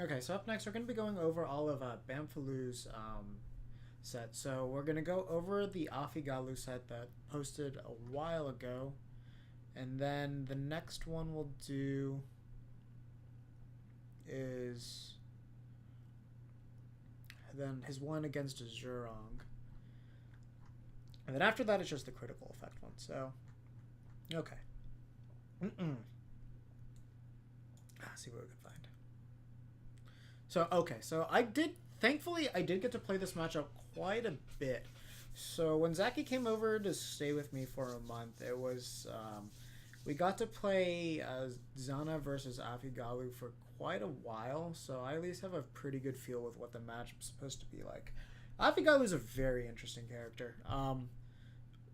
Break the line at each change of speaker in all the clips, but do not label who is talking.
Okay, so up next we're going to be going over all of Bamfalu's set. So we're going to go over the Afigalu set that posted a while ago. And then the next one we'll do is then his one against a Zhurong. And then after that it's just the critical effect one. So, okay. See what we can find. So, okay, so thankfully, I did get to play this matchup quite a bit. So, when Zaki came over to stay with me for a month, it was, we got to play Zana versus Afigalu for quite a while, so I at least have a pretty good feel with what the matchup's supposed to be like. Afigalu is a very interesting character.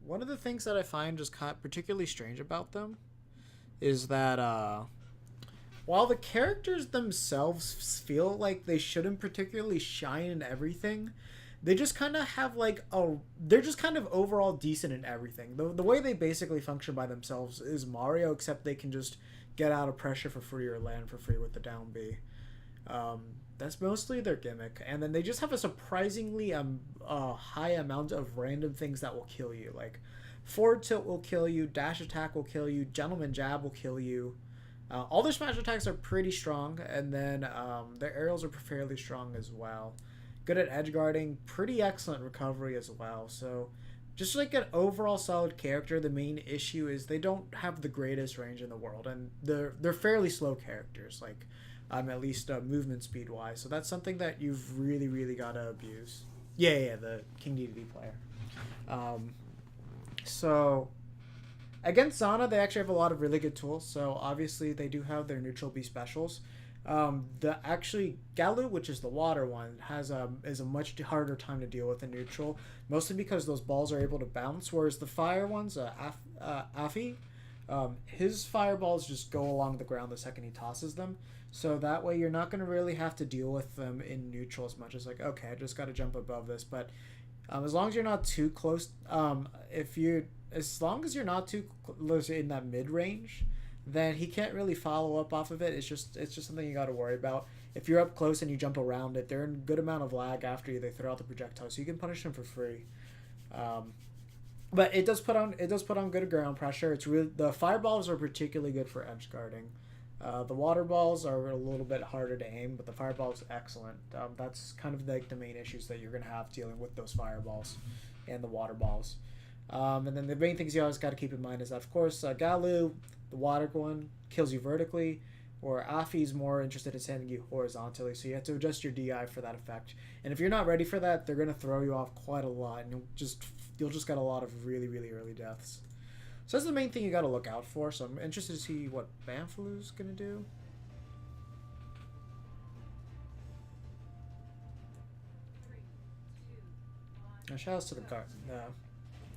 One of the things that I find just particularly strange about them is that, while the characters themselves feel like they shouldn't particularly shine in everything, they just kind of have they're just kind of overall decent in everything. The way they basically function by themselves is Mario, except they can just get out of pressure for free or land for free with the down B. That's mostly their gimmick. And then they just have a surprisingly high amount of random things that will kill you. Like forward tilt will kill you, dash attack will kill you, gentleman jab will kill you. All their smash attacks are pretty strong, and then their aerials are fairly strong as well. Good at edge guarding, pretty excellent recovery as well. So, just like an overall solid character, the main issue is they don't have the greatest range in the world, and they're fairly slow characters, like at least movement speed wise. So that's something that you've really got to abuse. Yeah, the King DDD player. So. Against Zana, they actually have a lot of really good tools. So obviously they do have their neutral B specials. Galu, which is the water one, is a much harder time to deal with in neutral, mostly because those balls are able to bounce. Whereas the fire ones, Afi, his fireballs just go along the ground the second he tosses them. So that way you're not going to really have to deal with them in neutral as much as like, okay, I just got to jump above this. But as long as you're not too close, as long as you're not too close in that mid range, then he can't really follow up off of it. It's just something you got to worry about. If you're up close and you jump around it, they're in a good amount of lag after you. They throw out the projectile, so you can punish them for free. But it does put on good ground pressure. It's really the fireballs are particularly good for edge guarding. The water balls are a little bit harder to aim, but the fireball is excellent. That's kind of like the main issues that you're gonna have dealing with those fireballs and the water balls. And then the main things you always got to keep in mind is that, of course, Galu, the water one, kills you vertically, or Afi's more interested in sending you horizontally, so you have to adjust your DI for that effect. And if you're not ready for that, they're going to throw you off quite a lot, and you'll just get a lot of really early deaths. So that's the main thing you got to look out for, so I'm interested to see what Bamfalu's going to do. Now, shout outs to the guard.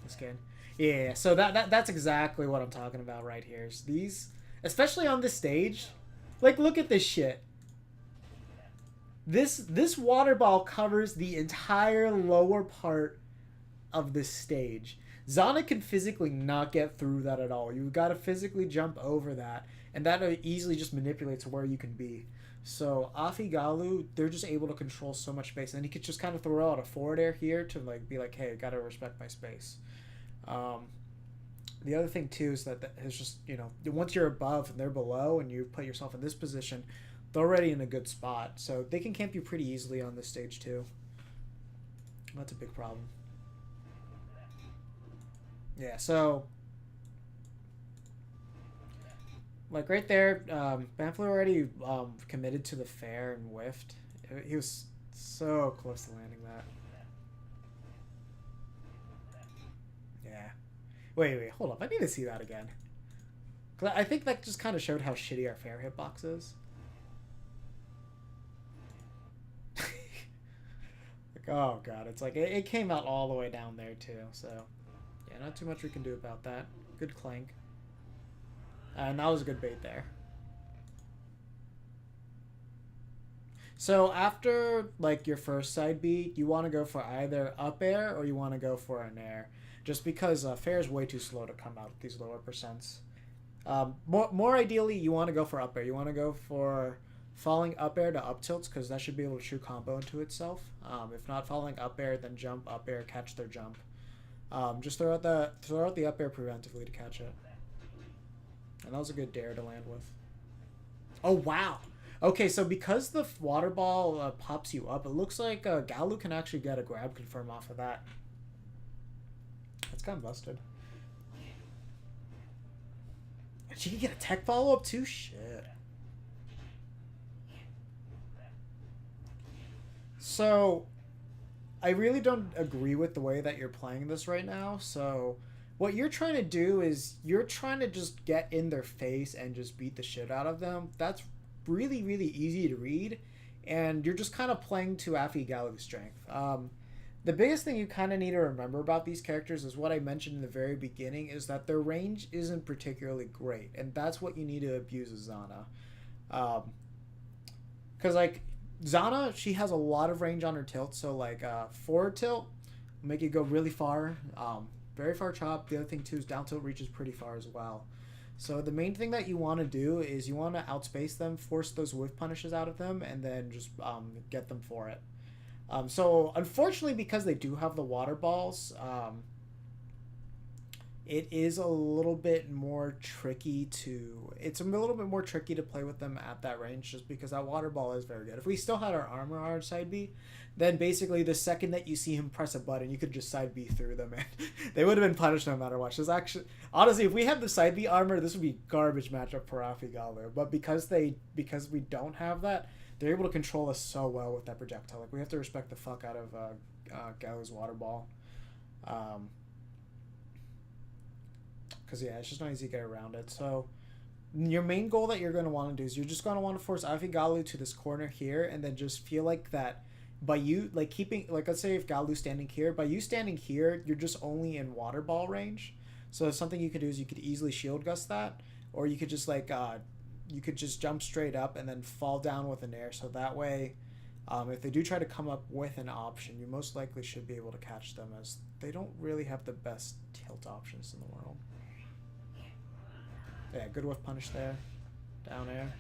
Skin. Yeah, so that's exactly what I'm talking about right here. Is these, especially on this stage, like look at this shit. This water ball covers the entire lower part of this stage. Zana can physically not get through that at all. You got to physically jump over that, and that easily just manipulates where you can be. So Afigalu, they're just able to control so much space, and he could just kind of throw out a forward air here to like be like, hey, I gotta respect my space. The other thing too is that it's just, once you're above and they're below and you put yourself in this position, they're already in a good spot, so they can camp you pretty easily on this stage too. That's a big problem. Yeah, so like right there, Bamfalu already committed to the fair and whiffed. He was so close to landing that. Yeah. Wait, hold up. I need to see that again. 'Cause I think that just kind of showed how shitty our fair hitbox is. Like, oh god, it's like it came out all the way down there too. So yeah, not too much we can do about that. Good clank. And that was a good bait there. So after like your first side beat, you want to go for either up air or you want to go for an air, just because fair is way too slow to come out with these lower percents. More ideally, you want to go for up air. You want to go for falling up air to up tilts, because that should be able to true combo into itself. If not falling up air, then jump up air, catch their jump. Just throw out the up air preventively to catch it. And that was a good dare to land with. Oh, wow. Okay, so because the water ball pops you up, it looks like Galu can actually get a grab confirm off of that. That's kind of busted. And she can get a tech follow-up too? Shit. So, I really don't agree with the way that you're playing this right now. So, what you're trying to do is you're trying to just get in their face and just beat the shit out of them. That's really, really easy to read. And you're just kind of playing to Afi Galu's strength. The biggest thing you kind of need to remember about these characters is what I mentioned in the very beginning, is that their range isn't particularly great. And that's what you need to abuse as Zana. Because, like, Zana, she has a lot of range on her tilt. So, like, forward tilt will make you go really far. Very far chop. The other thing, too, is down tilt reaches pretty far as well. So the main thing that you want to do is you want to outspace them, force those whiff punishes out of them, and then just get them for it. So unfortunately, because they do have the water balls, it is a little bit more tricky to... It's a little bit more tricky to play with them at that range, just because that water ball is very good. If we still had our armor on our side B, then basically the second that you see him press a button, you could just side B through them, and they would have been punished no matter what. Actually, honestly, if we had the side B armor, this would be garbage matchup for Afigalu. But because we don't have that, they're able to control us so well with that projectile. Like, we have to respect the fuck out of Galu's water ball. Because, yeah, it's just not easy to get around it. So, your main goal that you're going to want to do is you're just going to want to force Afigalu to this corner here, and then just feel like that by you, like, keeping, like, let's say if Galu's standing here, by you standing here, you're just only in water ball range. So, something you could do is you could easily shield gust that, or you could just, like, you could just jump straight up and then fall down with an air. So, that way, if they do try to come up with an option, you most likely should be able to catch them, as they don't really have the best tilt options in the world. Yeah, good whiff punish there. Down air.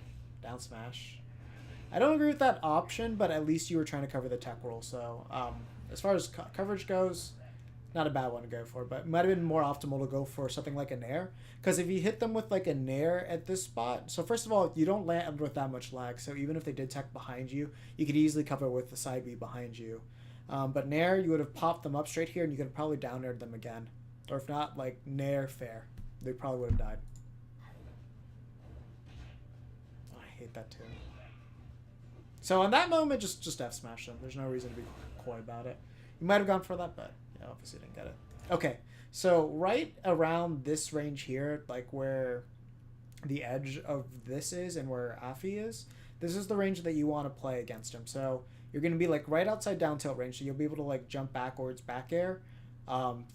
Down smash. I don't agree with that option, but at least you were trying to cover the tech roll. So, as far as coverage goes, not a bad one to go for. But it might have been more optimal to go for something like a nair. Because if you hit them with, like, a nair at this spot... So, first of all, you don't land with that much lag. So, even if they did tech behind you, you could easily cover with the side B behind you. But nair, you would have popped them up straight here, and you could have probably down aired them again. Or if not, like, nair fair. They probably would have died. I hate that too. So in that moment, just F smash them. There's no reason to be coy about it. You might have gone for that, but yeah, obviously didn't get it. Okay, so right around this range here, like where the edge of this is and where Afi is, this is the range that you want to play against him. So you're going to be like right outside down tilt range, so you'll be able to like jump backwards, back air.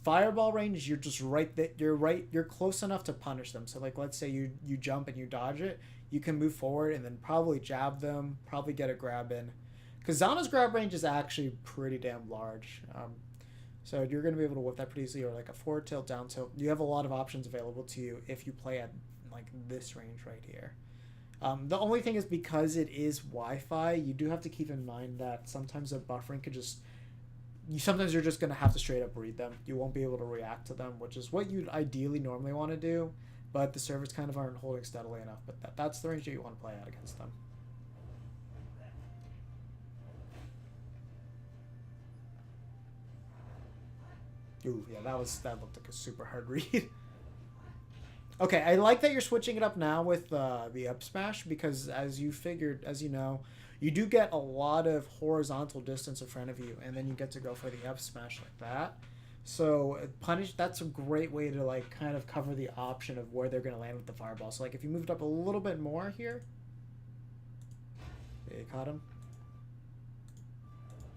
Fireball range, you're just right that you're close enough to punish them. So like let's say you jump and you dodge it, you can move forward and then probably jab them, probably get a grab in, because Zana's grab range is actually pretty damn large. So you're going to be able to whip that pretty easily, or like a forward tilt, down tilt. You have a lot of options available to you if you play at like this range right here. The only thing is, because it is Wi-Fi, you do have to keep in mind that sometimes the buffering could just... Sometimes you're just going to have to straight up read them. You won't be able to react to them, which is what you'd ideally normally want to do, but the servers kind of aren't holding steadily enough. But that's the range that you want to play at against them. Ooh, yeah, that looked like a super hard read. Okay, I like that you're switching it up now with the up smash, because as you know, you do get a lot of horizontal distance in front of you, and then you get to go for the up smash like that. So that's a great way to like kind of cover the option of where they're going to land with the fireball. So like if you moved up a little bit more here, yeah, you caught him.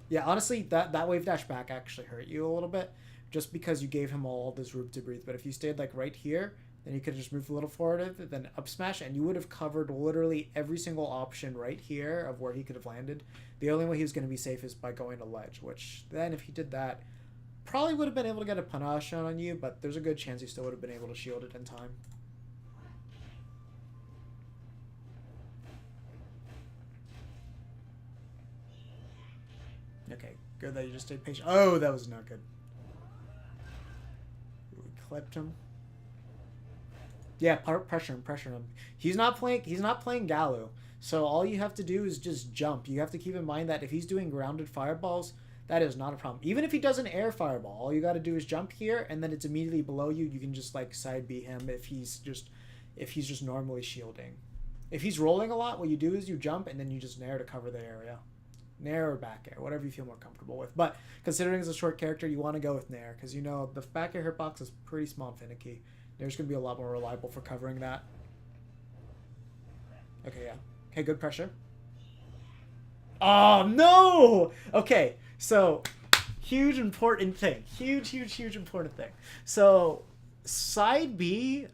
Yeah, honestly, that wave dash back actually hurt you a little bit, just because you gave him all this room to breathe. But if you stayed like right here, then you could just move a little forward, then up smash, and you would have covered literally every single option right here of where he could have landed. The only way he was going to be safe is by going to ledge, which then if he did that, probably would have been able to get a panache on you, but there's a good chance he still would have been able to shield it in time. Okay, good that you just stayed patient. Oh, that was not good. We clipped him. Yeah, pressure him. He's not playing Galu. So all you have to do is just jump. You have to keep in mind that if he's doing grounded fireballs, that is not a problem. Even if he does an air fireball, all you got to do is jump here, and then it's immediately below you. You can just like side B him if he's just normally shielding. If he's rolling a lot, what you do is you jump and then you just nair to cover the area. Nair or back air, whatever you feel more comfortable with. But considering it's a short character, you want to go with nair because you know the back air hitbox is pretty small and finicky. Nair's going to be a lot more reliable for covering that. Okay, yeah. Okay, good pressure. Oh, no! Okay, so huge important thing. Huge important thing. So side B,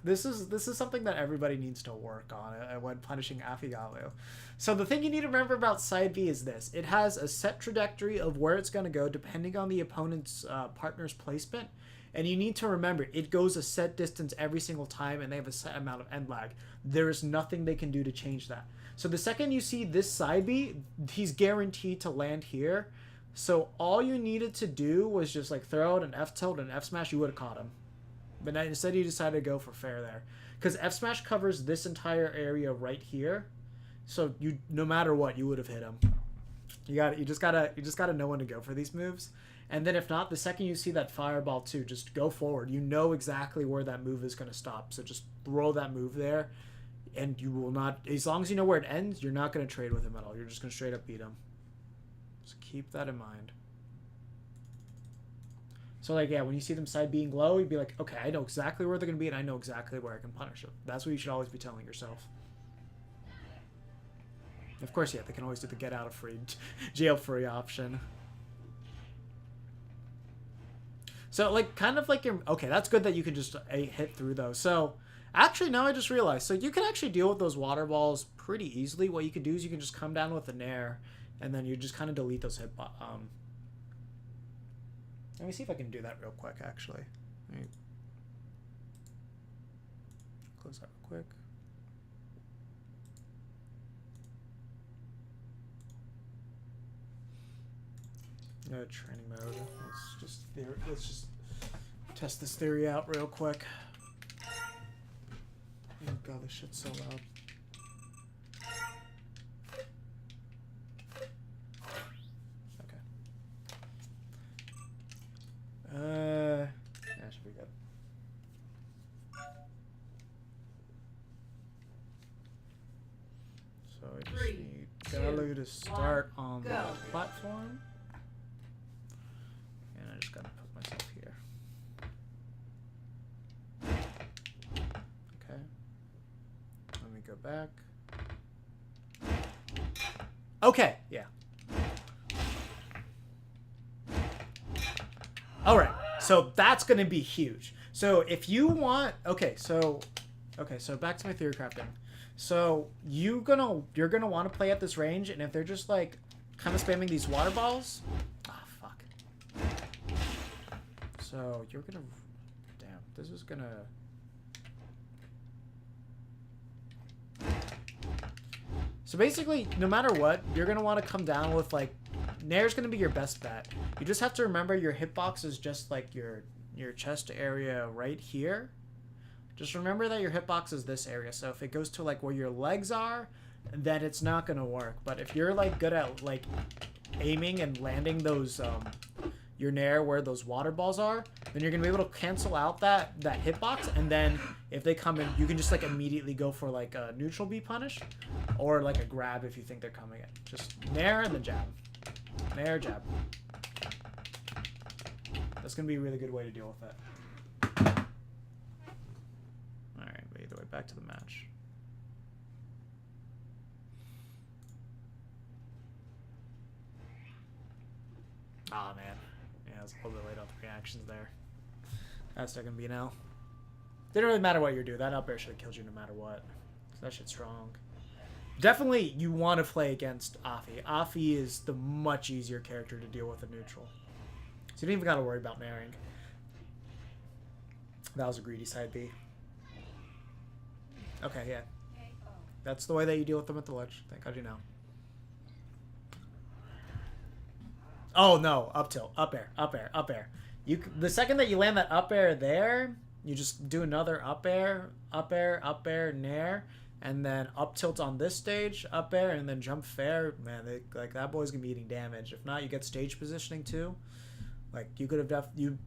this is something that everybody needs to work on when punishing Afigalu. So the thing you need to remember about side B is this. It has a set trajectory of where it's going to go depending on the opponent's partner's placement. And you need to remember, it goes a set distance every single time, and they have a set amount of end lag. There is nothing they can do to change that. So the second you see this side B, he's guaranteed to land here. So all you needed to do was just like throw out an F tilt and F smash, you would have caught him. But instead you decided to go for fair there. Because F smash covers this entire area right here. So you, no matter what, you would have hit him. You just gotta know when to go for these moves. And then if not, the second you see that fireball too, just go forward. You know exactly where that move is going to stop. So just throw that move there, and you will not, as long as you know where it ends, you're not going to trade with him at all. You're just going to straight up beat him. So keep that in mind. So like, yeah, when you see them side being low, you'd be like, okay, I know exactly where they're going to be, and I know exactly where I can punish them. That's what you should always be telling yourself. Of course, yeah, they can always do the get out of free, jail free option. So, like, kind of like your... Okay, that's good that you can just hit through those. So, actually, now I just realized. So, you can actually deal with those water balls pretty easily. What you can do is you can just come down with a nair, and then you just kind of delete those hit... Let me see if I can do that real quick, actually. Let me close that real quick. Training mode. Let's just test this theory out real quick. Oh god, this shit's so loud. Okay. That should be good. So I just need Galu to start on the platform. And I just gotta put myself here. Okay. Let me go back. Okay, yeah. Alright, so that's gonna be huge. So if you want so back to my theory crafting. So you're gonna want to play at this range, and if they're just like kind of spamming these water balls. Fuck. So you're gonna this is gonna so basically no matter what, you're gonna want to come down with like nair's gonna be your best bet. You just have to remember your hitbox is just like your chest area right here. Just remember that your hitbox is this area. So if it goes to like where your legs are, then it's not gonna work. But if you're like good at like aiming and landing those your nair where those water balls are, then you're gonna be able to cancel out that hitbox, and then if they come in, you can just like immediately go for like a neutral B punish or like a grab if you think they're coming in. Just nair and then jab. Nair, jab. That's gonna be a really good way to deal with it. Alright, but either way, back to the match. Oh man. Yeah, I was a little bit late on the reactions there. That's still gonna be an L. Didn't really matter what you do. That up air should have killed you no matter what. So that shit's strong. Definitely, you want to play against Afi. Afi is the much easier character to deal with a neutral. So you don't even got to worry about nairing. That was a greedy side B. Okay, yeah. That's the way that you deal with them at the ledge. Thank God you know. Oh no, up tilt, up air, up air, up air. The second that you land that up air there, you just do another up air, up air, up air, nair, and then up tilt on this stage, up air, and then jump fair. Man, like that boy's gonna be eating damage. If not, you get stage positioning too. Like you could have you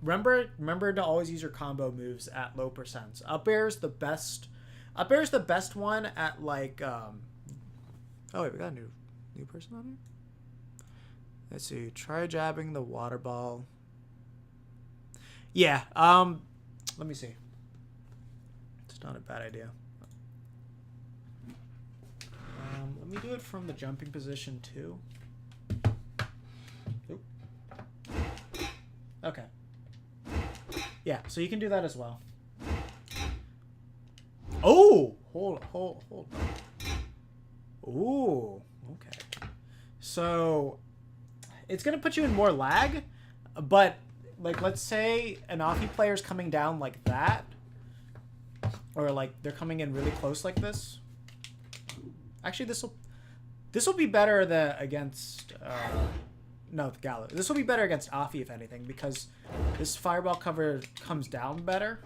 remember to always use your combo moves at low percents. Up air's the best. Up air's the best one at like. Oh wait, we got a new person on here. Let's see. Try jabbing the water ball. Yeah. Let me see. It's not a bad idea. Let me do it from the jumping position too. Oop. Okay. Yeah, so you can do that as well. Oh! Hold on. Ooh, okay. So, it's going to put you in more lag, but, like, let's say an Ophi player's coming down like that, or, like, they're coming in really close like this. Actually, this will be better against, no, the Gallo. This will be better against Ophi, if anything, because this fireball cover comes down better.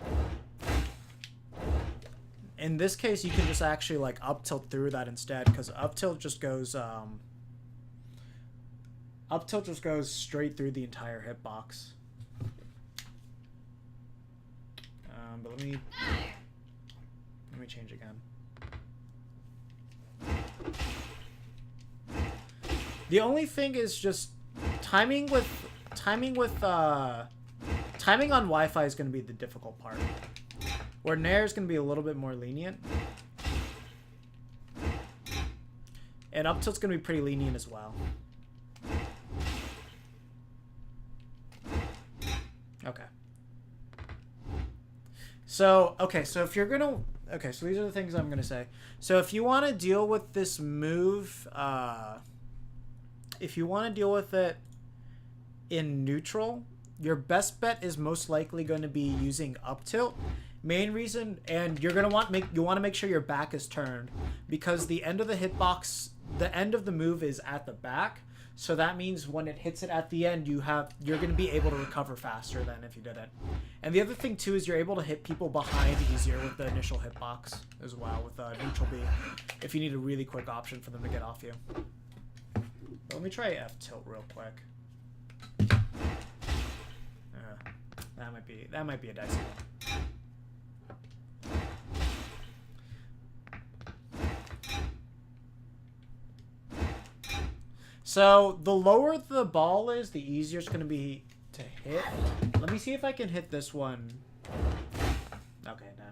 In this case, you can just actually like up tilt through that instead, because up tilt just goes straight through the entire hitbox. But let me change again. The only thing is just timing on Wi-Fi is going to be the difficult part. Where Nair is going to be a little bit more lenient. And up tilt's going to be pretty lenient as well. Okay. So if you're going to... Okay, so these are the things I'm going to say. So if you want to deal with this move... if you want to deal with it in neutral, your best bet is most likely going to be using up tilt. Main reason, and you're gonna want to make sure your back is turned, because the end of the hitbox, the end of the move is at the back. So that means when it hits it at the end, you're gonna be able to recover faster than if you didn't. And the other thing too is you're able to hit people behind easier with the initial hitbox as well with neutral B, if you need a really quick option for them to get off you. But let me try F tilt real quick. That might be a dicey one. So the lower the ball is, the easier it's going to be to hit. Let me see if I can hit this one. Okay, no.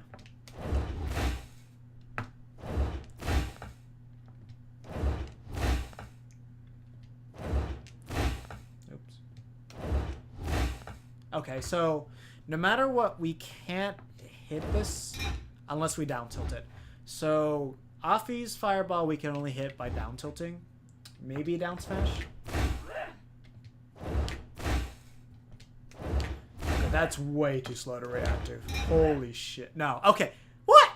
Oops. Okay, so no matter what, we can't hit this unless we down tilt it. So Ophi's fireball we can only hit by down tilting. Maybe a down smash. That's way too slow to react to. Holy shit. No. Okay. What?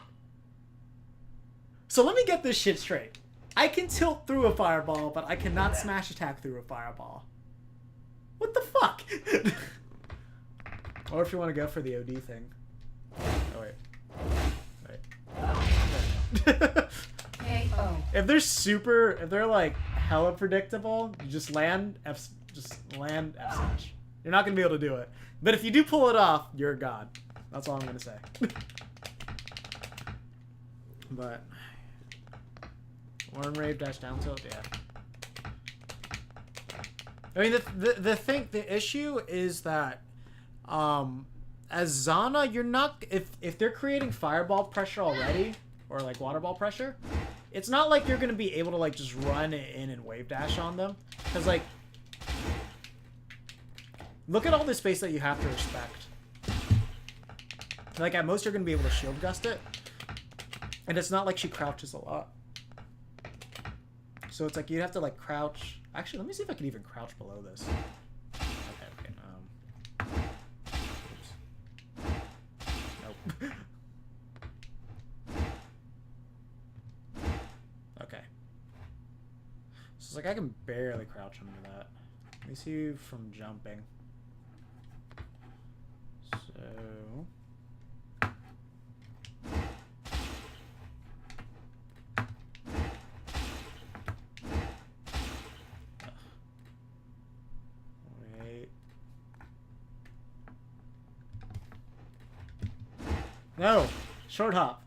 So let me get this shit straight. I can tilt through a fireball, but I cannot smash attack through a fireball. What the fuck? Or if you want to go for the OD thing. Oh, wait. If they're like hella predictable, you just land F smash. You're not gonna be able to do it. But if you do pull it off, you're a god. That's all I'm gonna say. But Worm Rave dash down tilt, yeah. I mean the issue is that as Zana, you're not if they're creating fireball pressure already, or like water ball pressure, it's not like you're gonna be able to like just run in and wave dash on them, because like look at all the space that you have to respect. Like at most you're gonna be able to shield gust it, and it's not like she crouches a lot, so it's like you have to like crouch. Actually, let me see if I can even crouch below this. Okay. Oops. Nope. Okay. So it's like I can barely crouch under that. Let me see from jumping. So... Wait. No! Short hop.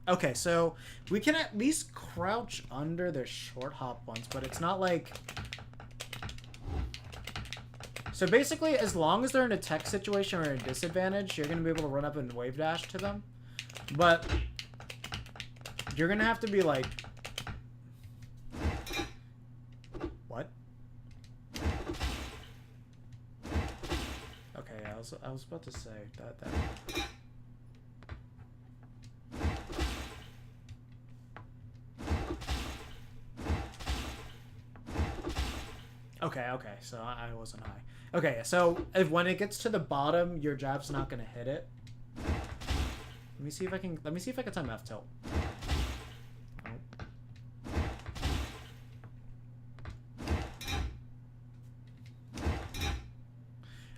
Okay, so we can at least crouch under their short hop ones, but it's not like... So basically, as long as they're in a tech situation or a disadvantage, you're going to be able to run up and wave dash to them. But you're going to have to be like... What? Okay, I was about to say that... Okay, so I wasn't high. Okay, so when it gets to the bottom, your jab's not gonna hit it. Let me see if I can time F tilt.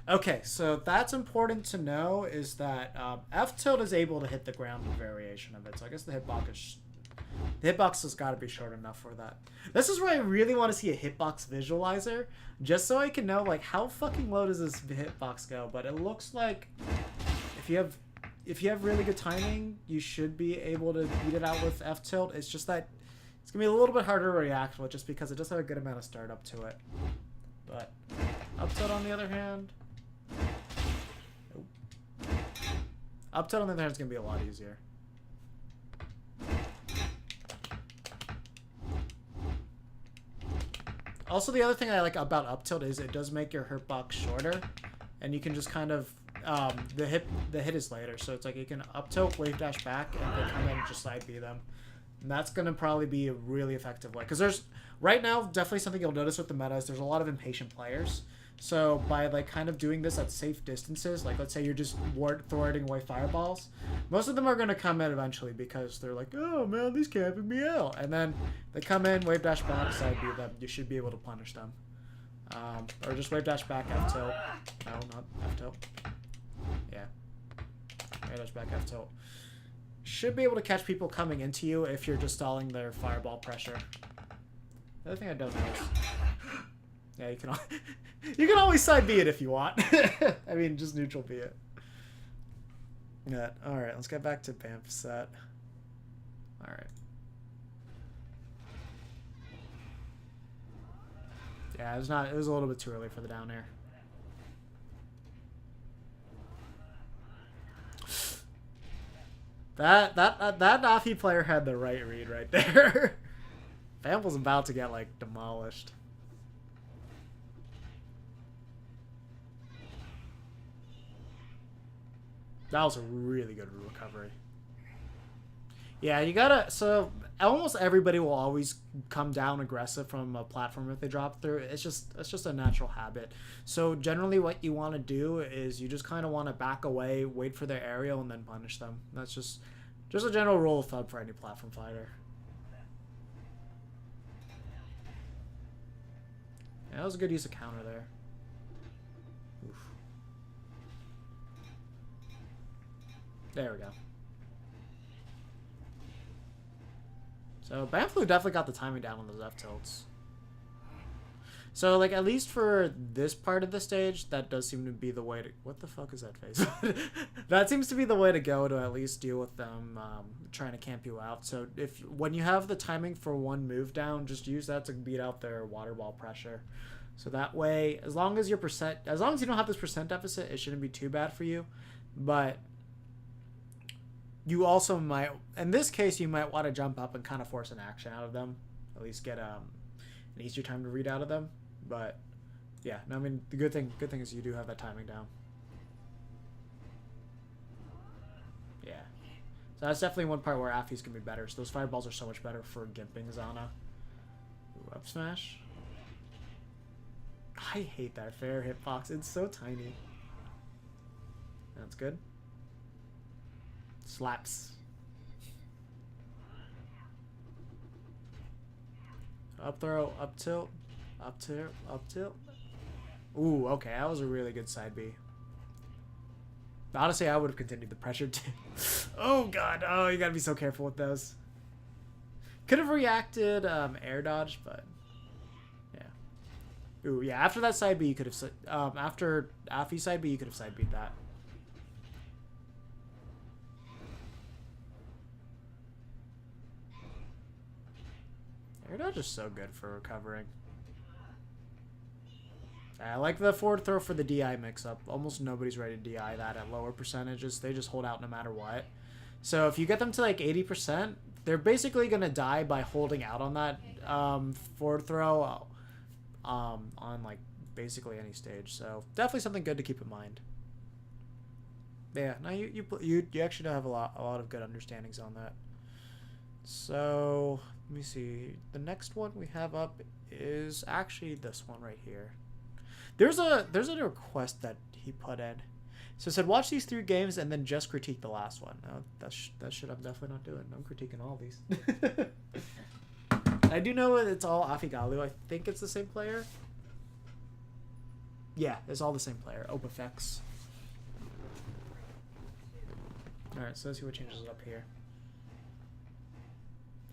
Okay, so that's important to know is that F tilt is able to hit the ground with variation of it. So I guess the hitbox has got to be short enough for that. This is where I really want to see a hitbox visualizer, just so I can know like how fucking low does this hitbox go. But it looks like if you have really good timing, you should be able to beat it out with F tilt. It's just that it's gonna be a little bit harder to react with, just because it does have a good amount of startup to it. But up tilt on the other hand, nope. Up tilt on the other hand is gonna be a lot easier. Also, the other thing I like about up tilt is it does make your hitbox shorter, and you can just kind of the hit is later, so it's like you can up tilt, wave dash back, and then come in and just side B them, and that's gonna probably be a really effective way. Because there's right now definitely something you'll notice with the meta is there's a lot of impatient players. So by like kind of doing this at safe distances, like let's say you're just thwarting away fireballs, most of them are going to come in eventually because they're like, oh man, these camping me out, and then they come in, wave dash back, side B them. You should be able to punish them, or just wave dash back, F tilt. No, not F tilt. Yeah, wave dash back, F tilt. Should be able to catch people coming into you if you're just stalling their fireball pressure. The other thing I don't know is, yeah, you can. You can always side B it if you want. I mean, just neutral B it. Yeah. All right, let's get back to Bamf set. All right. Yeah, it was not. It was a little bit too early for the down air. That Nafi player had the right read right there. Bamf was about to get like demolished. That was a really good recovery. Yeah, you gotta... So, almost everybody will always come down aggressive from a platform if they drop through. It's just a natural habit. So, generally what you want to do is you just kind of want to back away, wait for their aerial, and then punish them. That's just a general rule of thumb for any platform fighter. Yeah, that was a good use of counter there. Oof. There we go. So Bamfalu definitely got the timing down on those F tilts. So like at least for this part of the stage, that does seem to be the way to... What the fuck is that face? That seems to be the way to go to at least deal with them trying to camp you out. So when you have the timing for one move down, just use that to beat out their water ball pressure. So that way, as long as you don't have this percent deficit, it shouldn't be too bad for you. But you also might, in this case, you might want to jump up and kind of force an action out of them. At least get an easier time to read out of them. But yeah, no, I mean the good thing is you do have that timing down. Yeah, so that's definitely one part where Afi's gonna be better. So those fireballs are so much better for gimping Zana. Ooh, up smash. I hate that fair hitbox. It's so tiny. That's good. Slaps. Up throw, up tilt. Up tilt, up tilt. Ooh, okay, that was a really good side B. Honestly, I would have continued the pressure too. Oh god, oh, you gotta be so careful with those. Could have reacted air dodge, but yeah. Ooh, yeah, after that side B, you could have, after Afi side B, you could have side B'd that. Air dodge is so good for recovering. I like the forward throw for the DI mix-up. Almost nobody's ready to DI that at lower percentages. They just hold out no matter what. So if you get them to like 80%, they're basically going to die by holding out on that forward throw on like basically any stage. So definitely something good to keep in mind. Yeah, now you actually have a lot of good understandings on that. So let me see. The next one we have up is actually this one right here. There's a request that he put in. So it said, watch these 3 games and then just critique the last one. No, that shit I'm definitely not doing. I'm critiquing all these. I do know it's all Afigalu. I think it's the same player. Yeah, it's all the same player. Opifex. Alright, so let's see what changes it up here.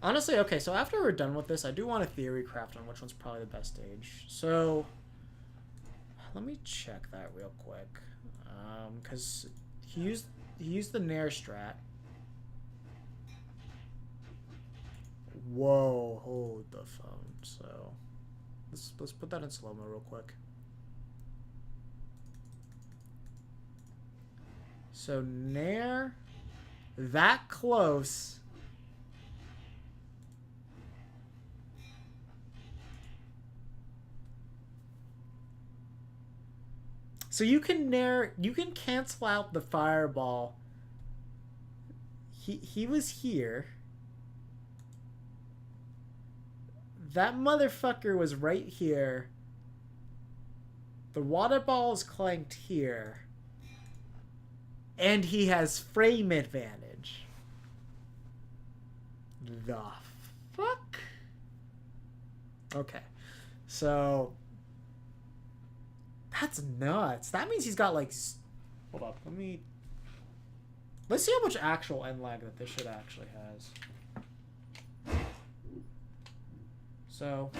Honestly, okay, so after we're done with this, I do want a theory craft on which one's probably the best stage. So let me check that real quick, because he used the Nair strat. Whoa, hold the phone. So let's put that in slow-mo real quick. So Nair, that close. So you can cancel out the fireball. He was here. That motherfucker was right here. The water ball is clanked here. And he has frame advantage. The fuck? Okay. So that's nuts. That means he's got like... Hold up. Let's see how much actual end lag that this shit actually has. So...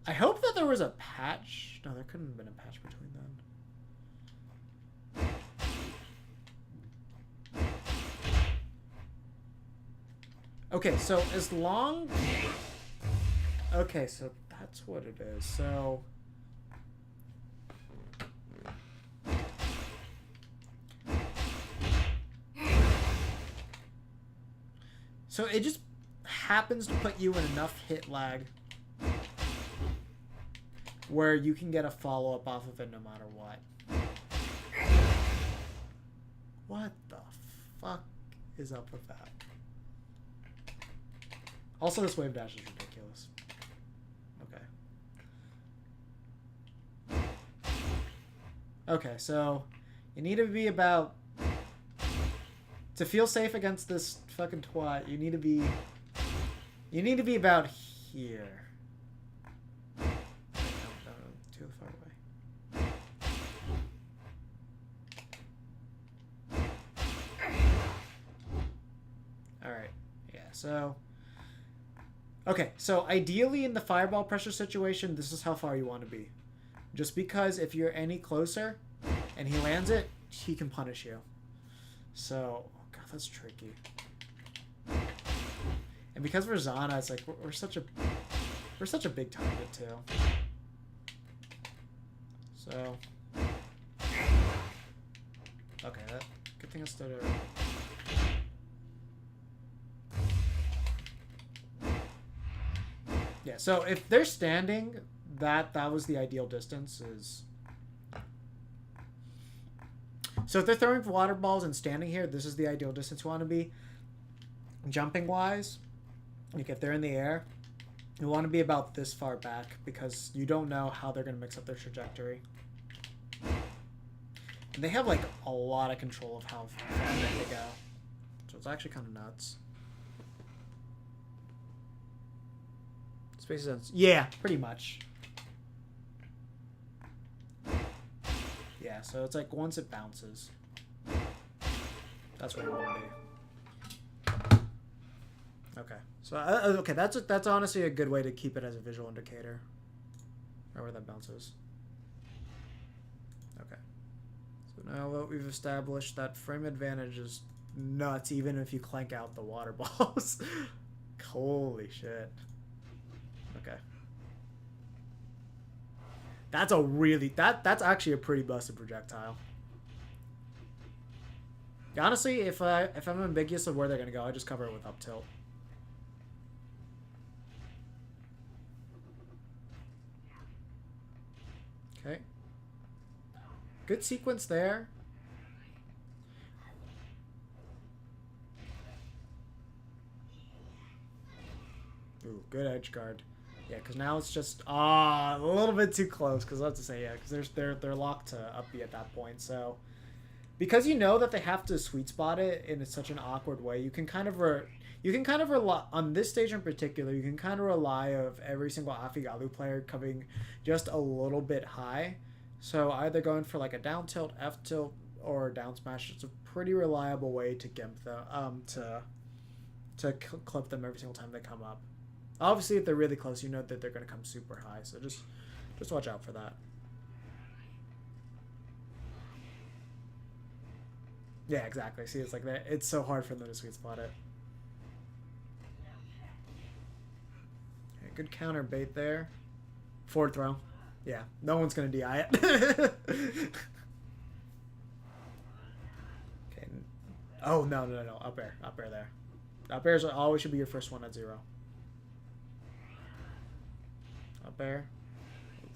I hope that there was a patch. No, there couldn't have been a patch between then. Okay, so as long... Okay, so that's what it is. So it just happens to put you in enough hit lag where you can get a follow-up off of it no matter what. What the fuck is up with that? Also, this wave dash is ridiculous. Okay. Okay, so you need to be about... To feel safe against this fucking twat, you need to be about here. Too far away. Alright, yeah, so... Okay, so ideally in the fireball pressure situation, this is how far you want to be. Just because if you're any closer and he lands it, he can punish you. So, oh god, that's tricky. And because we're Zana, it's like we're such a big target too. So, okay, good thing I stood over. Yeah, so if they're standing, that was the ideal distance. So if they're throwing water balls and standing here, this is the ideal distance you want to be. Jumping wise, like if they're in the air, you want to be about this far back because you don't know how they're going to mix up their trajectory. And they have like a lot of control of how far they go. So it's actually kind of nuts. Space sense. Yeah, pretty much. Yeah, so it's like once it bounces. That's where you want to be. Okay, so okay, that's honestly a good way to keep it as a visual indicator. Right where that bounces. Okay. So now that we've established that frame advantage is nuts, even if you clank out the water balls. Holy shit. Okay. That's a really that's actually a pretty busted projectile. Honestly, if I'm ambiguous of where they're gonna go, I just cover it with up tilt. Okay. Good sequence there. Ooh, good edge guard. Yeah, because now it's just a little bit too close. Because I have to say, yeah, because they're locked to up B at that point. So because you know that they have to sweet spot it in such an awkward way, you can kind of rely on this stage in particular. You can kind of rely of every single Afigalu player coming just a little bit high. So either going for like a down tilt, F tilt, or down smash. It's a pretty reliable way to gimp them, to clip them every single time they come up. Obviously, if they're really close, you know that they're going to come super high. So just watch out for that. Yeah, exactly. See, it's like that. It's so hard for them to sweet spot it. Okay, good counter bait there. Forward throw. Yeah, no one's going to DI it. Okay. Oh, no. Up air there. Up airs always should be your first one at 0. Up air. Oof.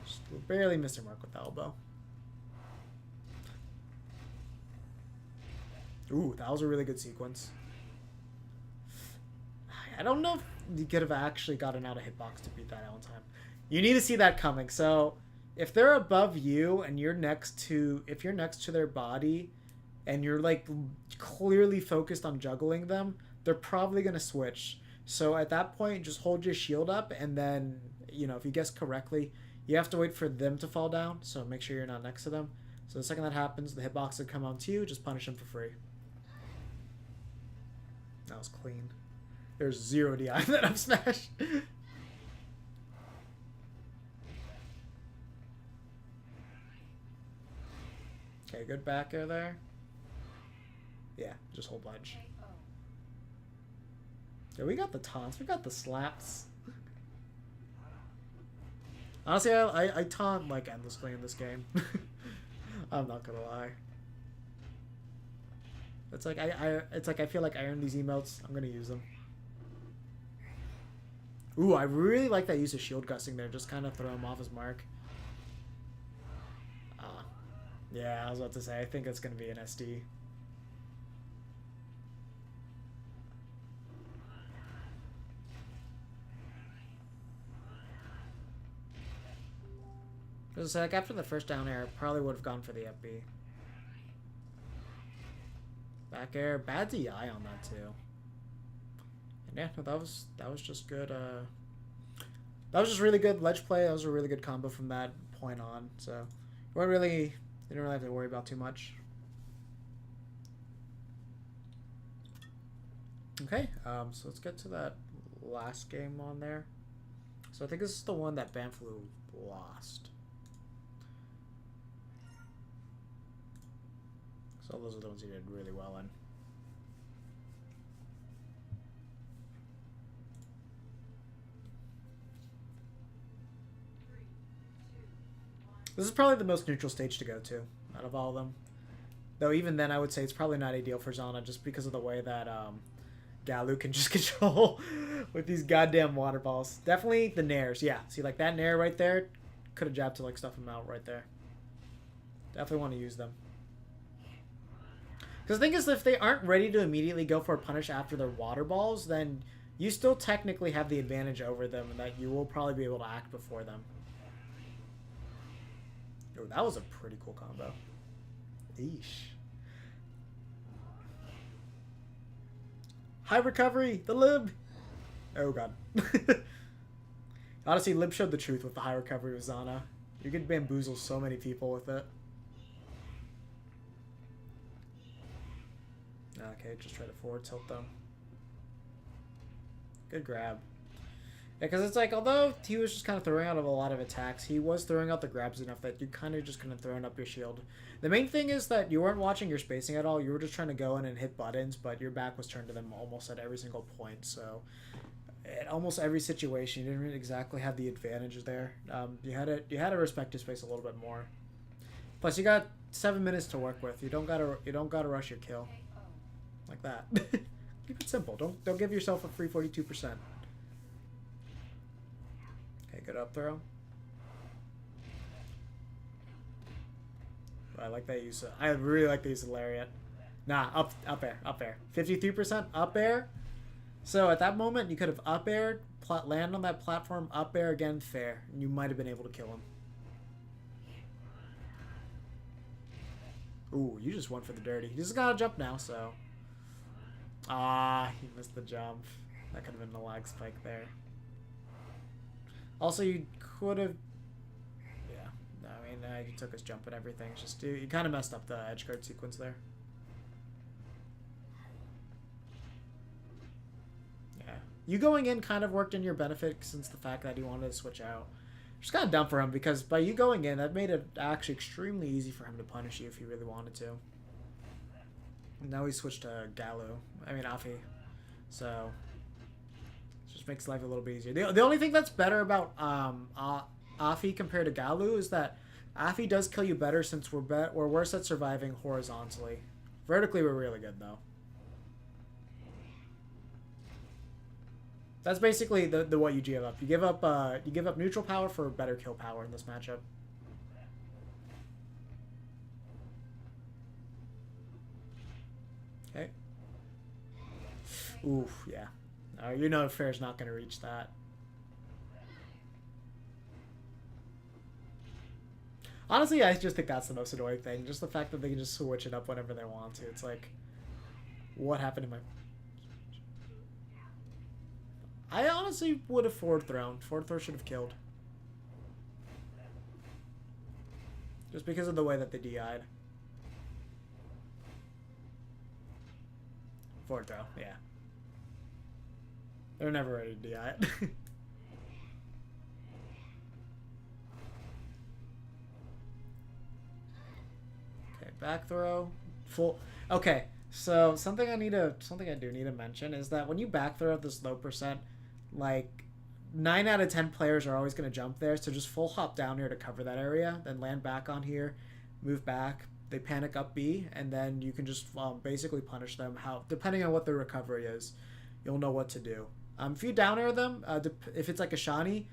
Just barely missed a mark with the elbow. Ooh, that was a really good sequence. I don't know if you could have actually gotten out of hitbox to beat that out in time. You need to see that coming. So if they're above you and you're next to their body and you're like clearly focused on juggling them, they're probably going to switch. So at that point, just hold your shield up, and then, you know, if you guess correctly, you have to wait for them to fall down, so make sure you're not next to them. So the second that happens, the hitbox will come on to you, just punish them for free. That was clean. There's 0 DI that I've smashed. Okay, good back air there. Yeah, just hold ledge. Yeah, we got the taunts. We got the slaps. Honestly, I taunt like endlessly in this game. I'm not gonna lie. It's like I feel like I earned these emotes. I'm gonna use them. Ooh, I really like that use of shield gusting there. Just kind of throw him off his mark. Yeah, I was about to say. I think it's gonna be an SD. Because like after the first down air, probably would have gone for the FB. Back air, bad DI on that too. And yeah, no, that was just good. That was just really good ledge play. That was a really good combo from that point on. So you didn't really have to worry about too much. Okay, so let's get to that last game on there. So I think this is the one that Bamfalu lost. So those are the ones he did really well in. This is probably the most neutral stage to go to out of all of them. Though even then I would say it's probably not ideal for Zana just because of the way that Galu can just control with these goddamn water balls. Definitely the nairs, yeah. See, like that nair right there could have jabbed to like stuff him out right there. Definitely want to use them. Because the thing is, if they aren't ready to immediately go for a punish after their water balls, then you still technically have the advantage over them and that you will probably be able to act before them. Oh, that was a pretty cool combo. Eesh. High recovery. The lib. Oh god. Honestly, lib showed the truth with the high recovery with Zana. You could bamboozle so many people with it. Okay, just try to forward tilt them. Good grab. Yeah, because it's like, although he was just kind of throwing out a lot of attacks, he was throwing out the grabs enough that you kind of just couldn't throw up your shield. The main thing is that you weren't watching your spacing at all. You were just trying to go in and hit buttons, but your back was turned to them almost at every single point. So, in almost every situation, you didn't really exactly have the advantage there. You had to respect his space a little bit more. Plus, you got 7 minutes to work with. You don't gotta rush your kill like that. Keep it simple. Don't give yourself a free 42%. Okay, good up throw. I like that use. I really like the use of lariat. Nah, up air. 53% up air. So at that moment, you could have up aired, land on that platform, up air again, fair, and you might have been able to kill him. Ooh, you just went for the dirty. He just got to jump now, so. Ah, he missed the jump. That could have been the lag spike there. Also, you could have. Yeah, no, I mean, he took his jump and everything. It's just you kind of messed up the edge guard sequence there. Yeah, you going in kind of worked in your benefit since the fact that he wanted to switch out. Just kind of dumb for him because by you going in, that made it actually extremely easy for him to punish you if he really wanted to. Now he switched to Afi. So it just makes life a little bit easier. The only thing that's better about Afi compared to Galu is that Afi does kill you better since we're worse at surviving horizontally. Vertically, we're really good though. That's basically the what you give up. You give up neutral power for better kill power in this matchup. Okay. Oof, yeah. You know Fair's not going to reach that. Honestly, I just think that's the most annoying thing. Just the fact that they can just switch it up whenever they want to. It's like, what happened to my... I honestly would have forward thrown. Forward throw should have killed. Just because of the way that they DI'd. Forward throw, yeah. They're never ready to DI it. Okay, back throw. Full. Okay, so something I do need to mention is that when you back throw at this low percent, like 9 out of 10 players are always going to jump there, so just full hop down here to cover that area, then land back on here, move back. They panic up B, and then you can just basically punish them. Depending on what their recovery is, you'll know what to do. If you down air them, if it's like a Shani,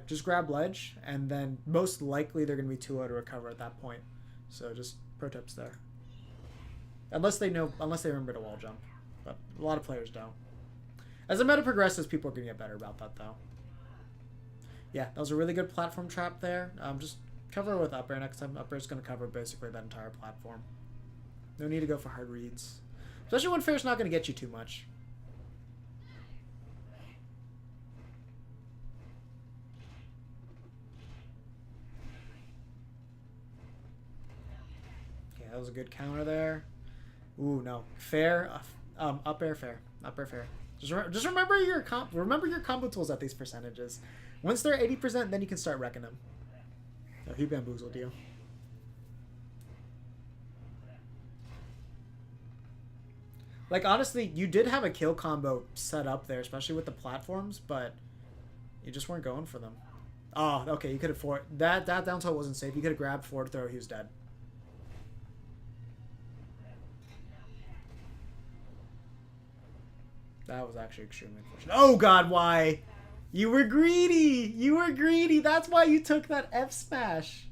just grab ledge, and then most likely they're going to be too low to recover at that point. So just pro tips there. Unless they remember to wall jump, but a lot of players don't. As the meta progresses, people are going to get better about that though. Yeah, that was a really good platform trap there. Just cover with up air next time. Up air is going to cover basically that entire platform. No need to go for hard reads. Especially when Fair's not going to get you too much. Okay, that was a good counter there. Ooh, no. Fair. Up air, fair. Up air, fair. Just remember your combo tools at these percentages. Once they're 80%, then you can start wrecking them. Oh, he bamboozled you. Like, honestly, you did have a kill combo set up there, especially with the platforms, but you just weren't going for them. Oh, okay, you could have that down tilt wasn't safe. You could have grabbed forward throw, he was dead. That was actually extremely unfortunate. Oh god, why? You were greedy! You were greedy! That's why you took that F smash!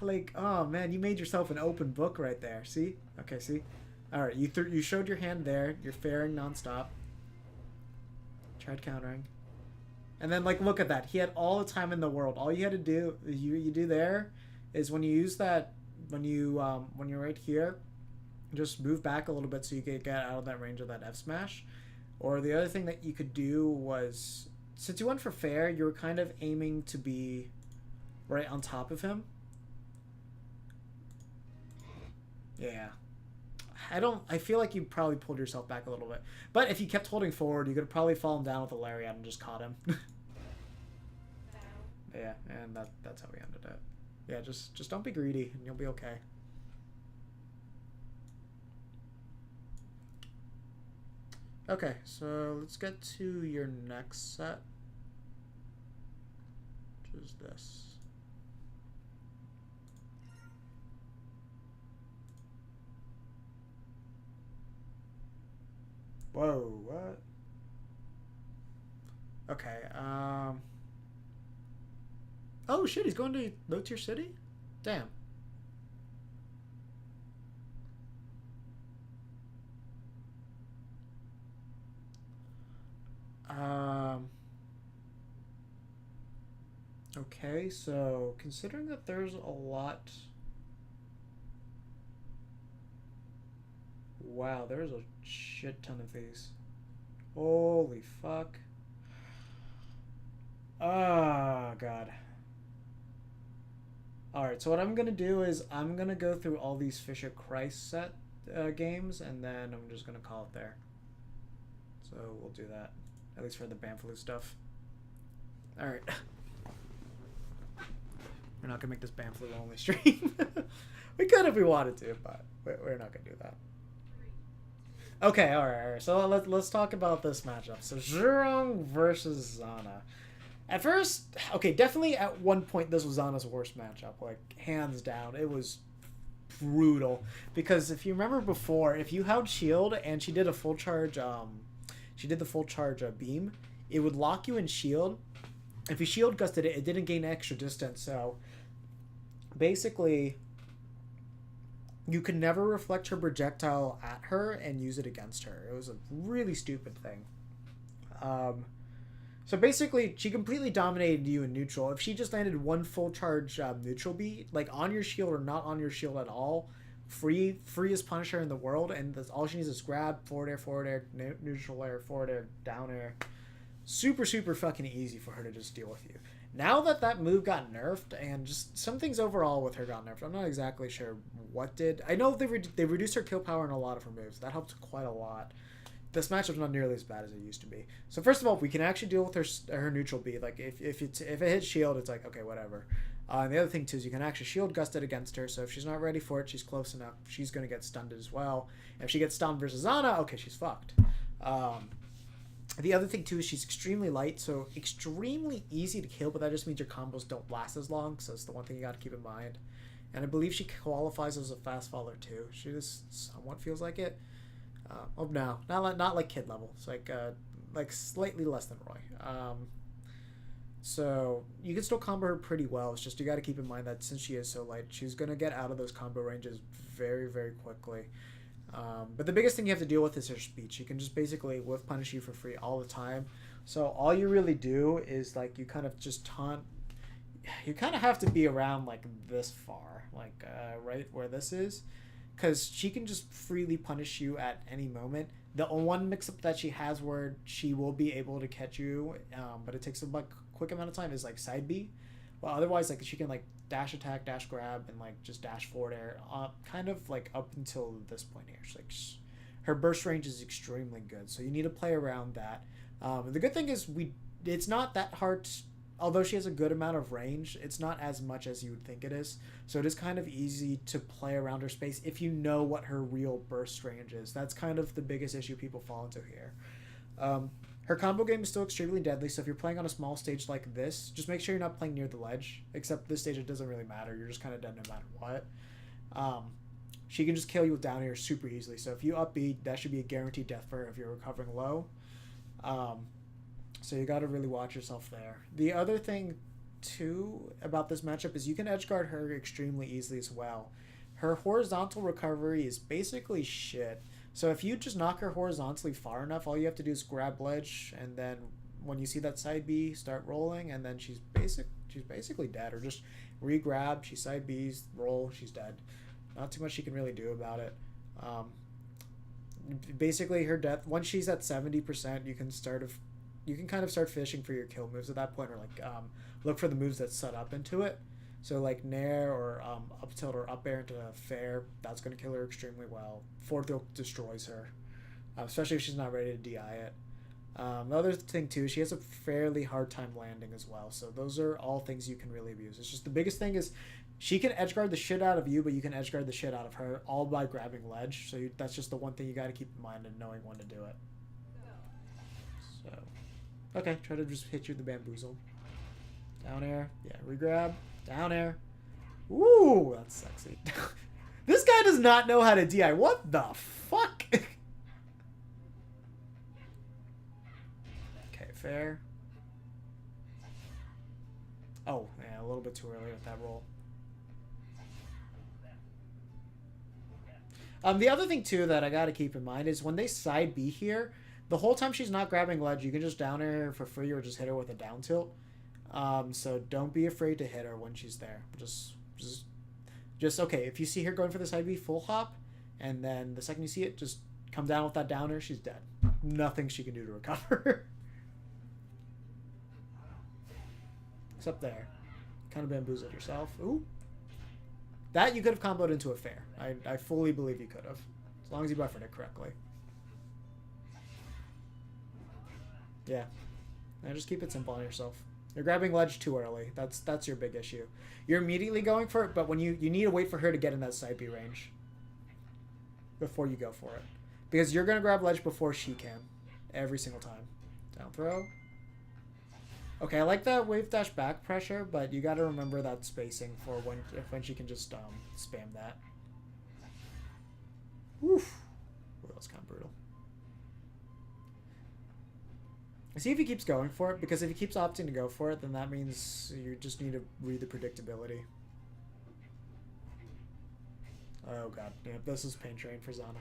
Like, oh man, you made yourself an open book right there. See? Okay, see? Alright, you showed your hand there. You're fairing nonstop. Tried countering. And then, like, look at that. He had all the time in the world. All you had to do, you do there, is when you use that, when you're right here, just move back a little bit so you could get out of that range of that F smash. Or the other thing that you could do was, since you went for fair, you were kind of aiming to be right on top of him. Yeah. I feel like you probably pulled yourself back a little bit. But if you kept holding forward, you could have probably fallen down with a lariat and just caught him. Yeah, and that's how we ended it. Yeah, just don't be greedy and you'll be okay. Okay, so let's get to your next set. Which is this. Whoa, what? Okay, oh shit, he's going to low tier city? Damn. Okay, so considering that there's a lot. Wow, there's a shit ton of these. Holy fuck. Oh, God. Alright, so what I'm going to do is I'm going to go through all these Fisher-Price set games, and then I'm just going to call it there. So we'll do that, at least for the Bamfalu stuff. Alright. We're not going to make this Bamfalu only stream. We could if we wanted to, but we're not going to do that. Okay, alright. So let's talk about this matchup. So Zhurong versus Zana. At first, okay, definitely at one point this was Zana's worst matchup, like hands down. It was brutal because if you remember before, if you held shield and she did a full charge, beam, it would lock you in shield. If you shield gusted it, it didn't gain extra distance. So basically, you could never reflect her projectile at her and use it against her. It was a really stupid thing. So basically, she completely dominated you in neutral. If she just landed one full charge neutral beat, like on your shield or not on your shield at all, freest Punisher in the world, and that's all she needs is grab, forward air, neutral air, forward air, down air. Super, super fucking easy for her to just deal with you. Now that move got nerfed, and just some things overall with her got nerfed, I'm not exactly sure what did. I know they reduced her kill power in a lot of her moves. That helped quite a lot. This matchup's not nearly as bad as it used to be. So first of all, we can actually deal with her neutral beat. Like if it hits shield, it's like okay, whatever. And the other thing too is you can actually shield gust it against her. So if she's not ready for it, she's close enough. She's gonna get stunned as well. And if she gets stunned versus Ana, okay, she's fucked. The other thing too is she's extremely light, so extremely easy to kill. But that just means your combos don't last as long. So it's the one thing you got to keep in mind. And I believe she qualifies as a fast faller too. She just somewhat feels like it. Oh no, not like kid level. It's like slightly less than Roy. So you can still combo her pretty well. It's just you got to keep in mind that since she is so light, she's gonna get out of those combo ranges very, very quickly. But the biggest thing you have to deal with is her speed. She can just basically whiff punish you for free all the time. So all you really do is like you kind of just taunt. You kind of have to be around like this far, like right where this is. Because she can just freely punish you at any moment. The one mix-up that she has where she will be able to catch you, but it takes a quick amount of time, is like side B. Well, otherwise, like she can like dash attack, dash grab, and like just dash forward air, kind of like up until this point here. She's like her burst range is extremely good, so you need to play around that. The good thing is it's not that hard. Although she has a good amount of range, it's not as much as you would think it is. So it is kind of easy to play around her space if you know what her real burst range is. That's kind of the biggest issue people fall into here. Her combo game is still extremely deadly, so if you're playing on a small stage like this, just make sure you're not playing near the ledge. Except this stage, it doesn't really matter. You're just kind of dead no matter what. She can just kill you with down air super easily. So if you up B, that should be a guaranteed death for her if you're recovering low. So you got to really watch yourself there. The other thing, too, about this matchup is you can edgeguard her extremely easily as well. Her horizontal recovery is basically shit. So if you just knock her horizontally far enough, all you have to do is grab ledge, and then when you see that side B, start rolling, and then she's basically dead. Or just re-grab, she side B's, roll, she's dead. Not too much she can really do about it. Basically, her death, once she's at 70%, you can kind of start fishing for your kill moves at that point, or like look for the moves that set up into it. So like Nair or up tilt or up air into fair, that's going to kill her extremely well. Forward throw destroys her, especially if she's not ready to DI it. The other thing too, she has a fairly hard time landing as well. So those are all things you can really abuse. It's just the biggest thing is she can edgeguard the shit out of you, but you can edgeguard the shit out of her, all by grabbing ledge. So that's just the one thing you got to keep in mind and knowing when to do it. So, okay, try to just hit you with the bamboozle. Down air, yeah, regrab, down air. Ooh, that's sexy. This guy does not know how to DI. What the fuck? Okay, fair. Oh, yeah, a little bit too early with that roll. The other thing, too, that I got to keep in mind is when they side B here, the whole time she's not grabbing ledge, you can just down her for free or just hit her with a down tilt. So don't be afraid to hit her when she's there. Just okay, if you see her going for the side B, full hop, and then the second you see it, just come down with that downer, she's dead. Nothing she can do to recover. Except there. Kind of bamboozled yourself. Ooh. That you could have comboed into a fair. I fully believe you could have. As long as you buffered it correctly. Yeah. And just keep it simple on yourself. You're grabbing ledge too early. That's your big issue. You're immediately going for it, but when you need to wait for her to get in that side B range before you go for it. Because you're going to grab ledge before she can. Every single time. Down throw. Okay, I like that wave dash back pressure, but you got to remember that spacing for when she can just spam that. Oof. Ooh, that was kind of brutal. See if he keeps going for it, because if he keeps opting to go for it, then that means you just need to read the predictability. Oh god, yeah, this is pain train for Zana.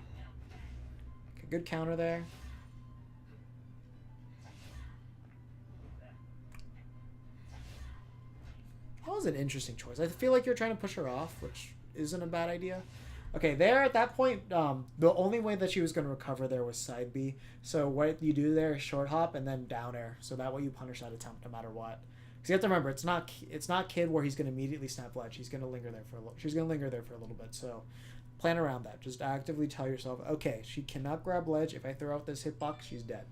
Okay, good counter there. That was an interesting choice. I feel like you're trying to push her off, which isn't a bad idea. Okay, there at that point, the only way that she was going to recover there was side B. So what you do there is short hop and then down air. So that way you punish that attempt no matter what. Because you have to remember, it's not Kid where he's going to immediately snap ledge. She's going to linger there for a little bit. So plan around that. Just actively tell yourself, okay, she cannot grab ledge. If I throw out this hitbox, she's dead.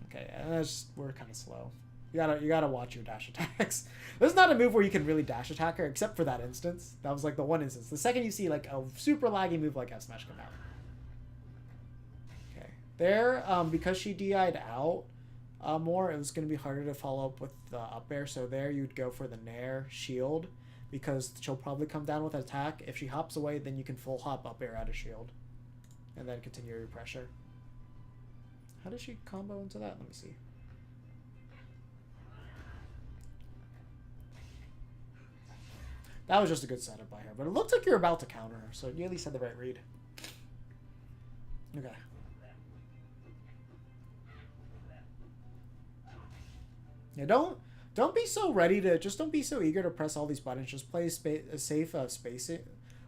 Okay, and we're kind of slow. You gotta watch your dash attacks. This is not a move where you can really dash attack her, except for that instance. That was like the one instance. The second you see like a super laggy move like F smash come out. Okay, there because she DI'd out more, it was gonna be harder to follow up with the up air. So there you'd go for the Nair shield because she'll probably come down with an attack. If she hops away, then you can full hop up air out of shield, and then continue your pressure. How does she combo into that? Let me see. That was just a good setup by her, but it looked like you're about to counter her, so you at least had the right read. Okay. Yeah, don't be so ready to don't be so eager to press all these buttons. Just play a safe spacing,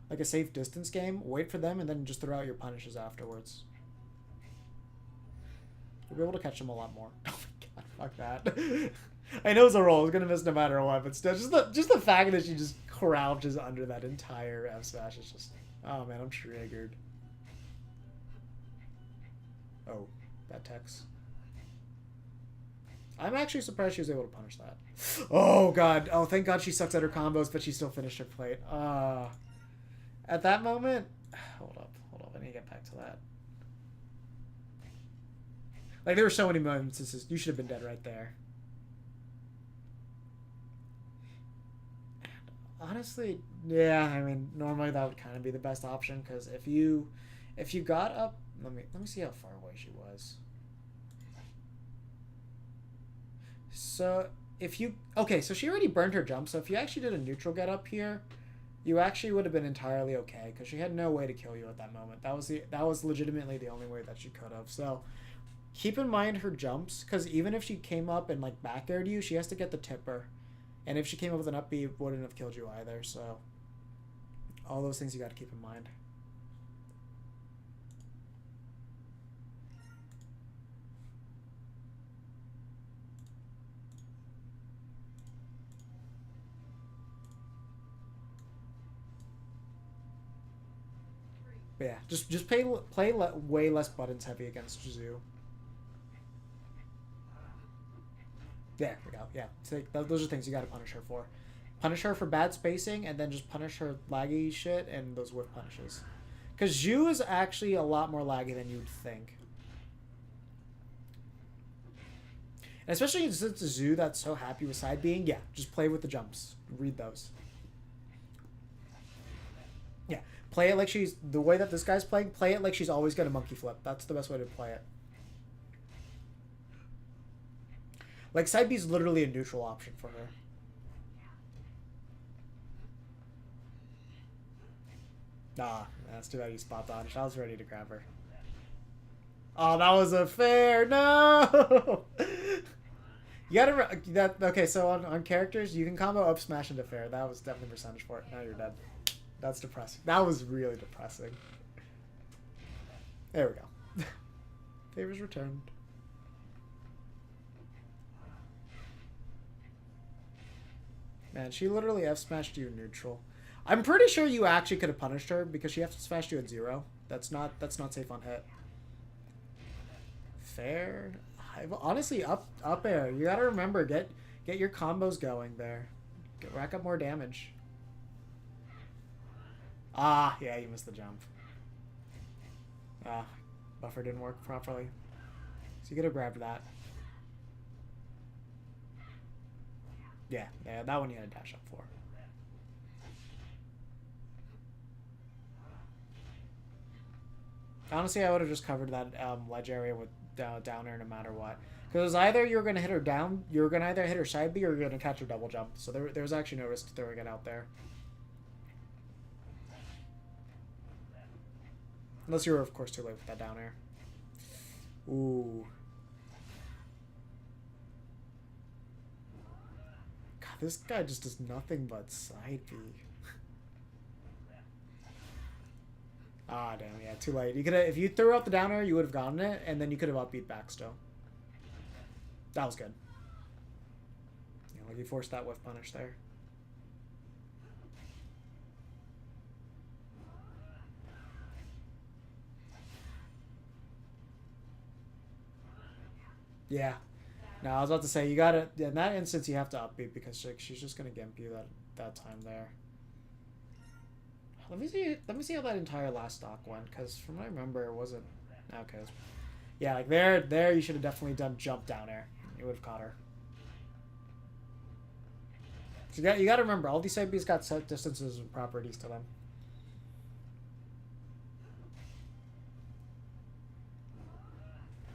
like a safe distance game. Wait for them and then just throw out your punishes afterwards. You'll be able to catch them a lot more. Oh my god, fuck that. I know it's a roll. It's gonna miss no matter what, but still, just the fact that she just crouches under that entire F smash is just, oh man, I'm triggered. Oh, bad text. I'm actually surprised she was able to punish that. Oh god. Oh, thank god she sucks at her combos, but she still finished her plate. At that moment, hold up. I need to get back to that. Like there were so many moments. You should have been dead right there. Honestly, yeah, I mean, normally that would kind of be the best option, because if you got up, let me see how far away she was. So so she already burned her jump, so if you actually did a neutral get up here, you actually would have been entirely okay, because she had no way to kill you at that moment. That was legitimately the only way that she could have. So keep in mind her jumps, because even if she came up and like back aired you, she has to get the tipper. And if she came up with an up B, it wouldn't have killed you either. So all those things you got to keep in mind. But yeah, just play way less buttons heavy against Zoo. There we go. Yeah, so those are things you got to punish her for. Punish her for bad spacing, and then just punish her laggy shit and those whiff punishes. Because Zhu is actually a lot more laggy than you'd think. And especially since it's a Zhu that's so happy with side being, yeah, just play with the jumps. Read those. Yeah, play it like she's... The way that this guy's playing, play it like she's always going to monkey flip. That's the best way to play it. Like, side B is literally a neutral option for her. Ah, that's too bad you spot dodged. I was ready to grab her. Oh, that was a fair. No! You gotta... Okay, so on characters, you can combo up smash into fair. That was definitely percentage for it. Now you're dead. That's depressing. That was really depressing. There we go. Favors returned. Man, she literally F-smashed you neutral. I'm pretty sure you actually could have punished her because she F-smashed you at 0. That's not safe on hit. Fair. Honestly, up air. You gotta remember, get your combos going there. Rack up more damage. Ah, yeah, you missed the jump. Ah, buffer didn't work properly. So you could have grabbed that. Yeah, that one you had to dash up for. Honestly, I would have just covered that ledge area with down air no matter what. Because either you're gonna hit her down, you're gonna either hit her side B or you're gonna catch her double jump. So there was actually no risk throwing it out there. Unless you were, of course, too late with that down air. Ooh. God, this guy just does nothing but side B. Ah, damn, yeah, too late. You could have, if you threw out the down air, you would have gotten it, and then you could have upbeat back still. That was good. Yeah, like you forced that whiff punish there. Yeah. No, I was about to say, you gotta... In that instance, you have to upbeat because she's just gonna gimp you that time there. Let me see how that entire last stock went, because from what I remember, it wasn't... Okay. Yeah, like there you should have definitely done jump down air. You would have caught her. So you gotta remember, all these side Bs got set distances and properties to them.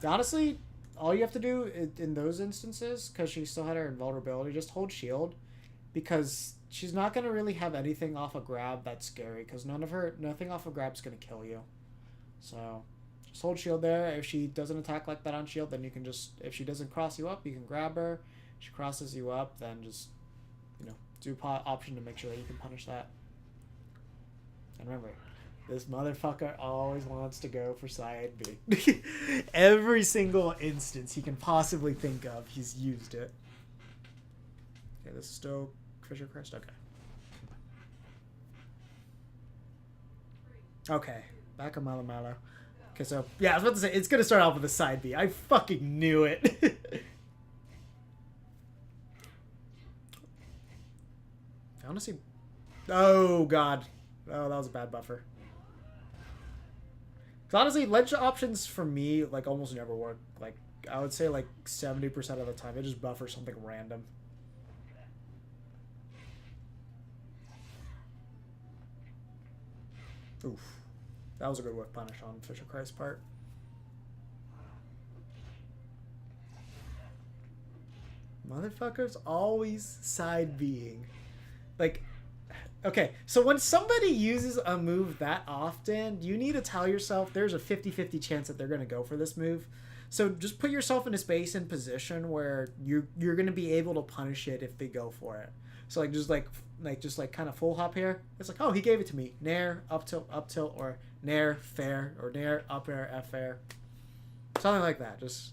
Honestly, all you have to do in those instances, because she still had her invulnerability, just hold shield, because she's not going to really have anything off a grab that's scary, because nothing off a grab is going to kill you. So just hold shield there. If she doesn't attack like that on shield, then you can just, if she doesn't cross you up, you can grab her. If she crosses you up, then just, do option to make sure that you can punish that. And remember, this motherfucker always wants to go for side B. Every single instance he can possibly think of, he's used it. Okay, this is still Fisher Crest? Okay. Okay, back on Malo. Okay, so, yeah, I was about to say, it's going to start off with a side B. I fucking knew it. Honestly, oh, God. Oh, that was a bad buffer. Honestly, ledge options for me, like, almost never work. Like, I would say, like, 70% of the time, it just buffers something random. Oof. That was a good whiff punish on Fisher Christ's part. Motherfuckers always side B'ing. Like... Okay, so when somebody uses a move that often, you need to tell yourself there's a 50-50 chance that they're going to go for this move. So just put yourself in a space and position where you're gonna be able to punish it if they go for it. So just kind of full hop here. It's like, oh, he gave it to me. Nair, up tilt, or nair, fair, or nair, up air, F air. Something like that. Just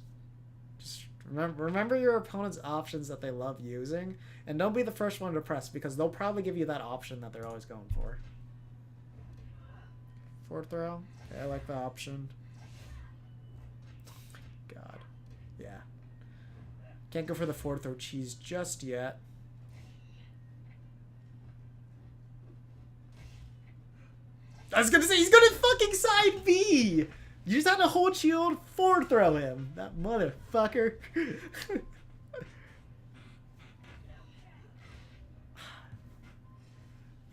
remember your opponent's options that they love using, and don't be the first one to press, because they'll probably give you that option that they're always going for. Forward throw. Okay, I like the option. God. Yeah. Can't go for the forward throw cheese just yet. I was gonna say, he's gonna fucking side B! You just had to hold shield, forward throw him. That motherfucker.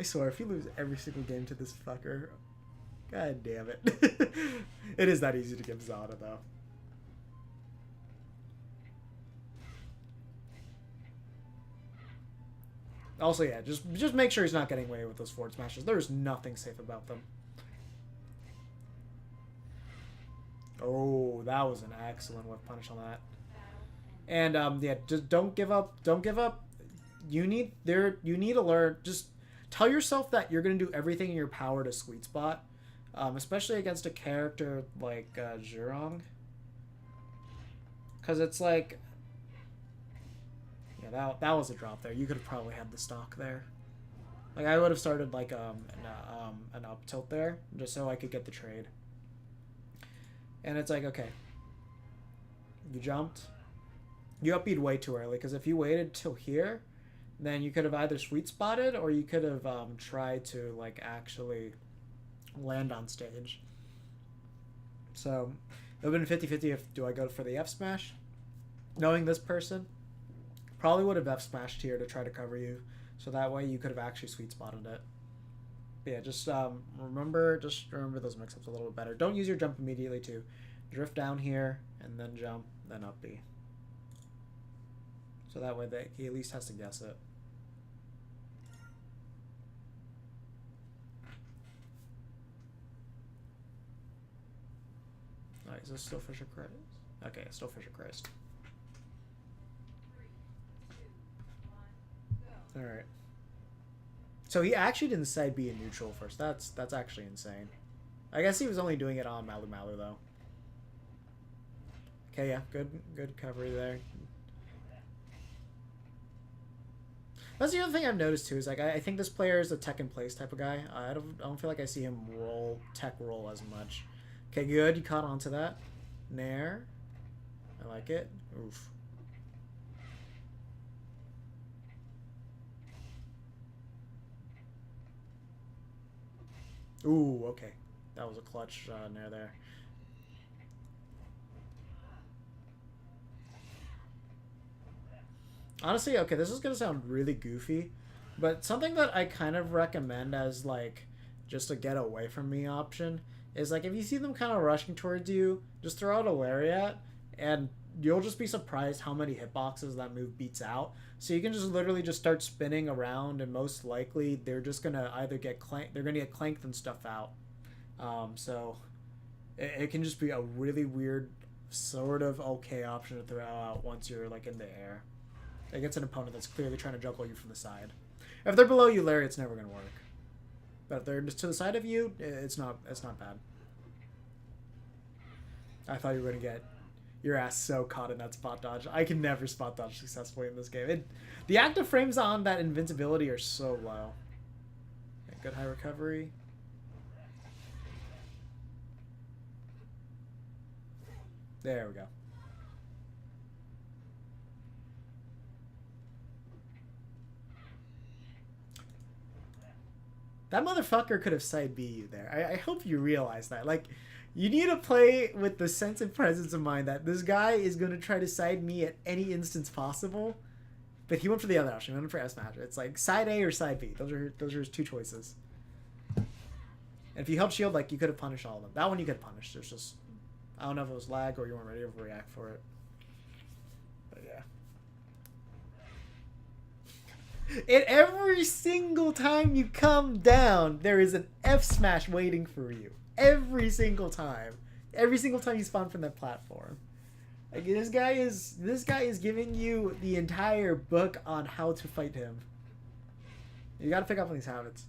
I swear, if you lose every single game to this fucker, god damn it. It is that easy to give Zada, though. Also, yeah, just make sure he's not getting away with those forward smashes. There's nothing safe about them. Oh, that was an excellent whip punish on that. And yeah, just don't give up. Don't give up. You need to learn. Just tell yourself that you're gonna do everything in your power to sweet spot, especially against a character like Zhurong. Because it's like, yeah, that was a drop there. You could have probably had the stock there. Like, I would have started like an up tilt there just so I could get the trade. And it's like, okay, you jumped. You up-beat way too early, because if you waited till here, then you could have either sweet spotted or you could have tried to like actually land on stage. So it would have been 50-50 if do I go for the F smash? Knowing this person, probably would have F smashed here to try to cover you, so that way you could have actually sweet spotted it. But yeah, just remember those mix-ups a little bit better. Don't use your jump immediately too. Drift down here and then jump, then up B. So that way he at least has to guess it. Alright, is this still Fisher Christ? Okay, it's still Fisher Christ. Alright. So he actually didn't side B in neutral first. That's actually insane. I guess he was only doing it on Malu Malu though. Okay, yeah, good coverage there. That's the other thing I've noticed too, is like I think this player is a tech and place type of guy. I don't feel like I see him tech roll as much. Okay, good. You caught on to that. Nair. I like it. Oof. Ooh, okay. That was a clutch Nair there. Honestly, okay, this is going to sound really goofy, but something that I kind of recommend as, like, just a get away from me option is, like, if you see them kind of rushing towards you, just throw out a Lariat, and you'll just be surprised how many hitboxes that move beats out. So you can just literally just start spinning around, and most likely they're just going to either get clanked and stuff out. So it can just be a really weird, sort of okay option to throw out once you're, like, in the air against an opponent that's clearly trying to juggle you from the side. If they're below you, Lariat's never going to work. But if they're just to the side of you, it's not bad. I thought you were going to get your ass so caught in that spot dodge. I can never spot dodge successfully in this game. The active frames on that invincibility are so low. Okay, good high recovery. There we go. That motherfucker could have side B you there. I hope you realize that. Like, you need to play with the sense and presence of mind that this guy is going to try to side me at any instance possible. But he went for the other option. He went for S match. It's like side A or side B. Those are his two choices. And if you held shield, like, you could have punished all of them. That one you could have punished. There's just, I don't know if it was lag or you weren't ready to react for it. But yeah. And every single time you come down, there is an F smash waiting for you. Every single time. Every single time you spawn from that platform. Like this guy is giving you the entire book on how to fight him. You gotta pick up on these habits.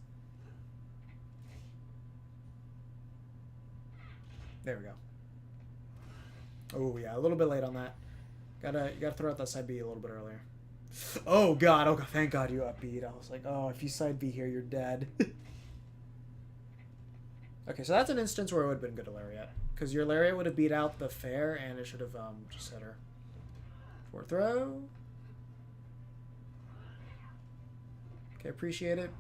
There we go. Oh yeah, a little bit late on that. You gotta throw out that side B a little bit earlier. Oh god, thank god you up beat. I was like, oh, if you side B here, you're dead. Okay, so that's an instance where it would have been good to lariat. Because your lariat would have beat out the fair, and it should have just hit her. Fourth throw. Okay, appreciate it.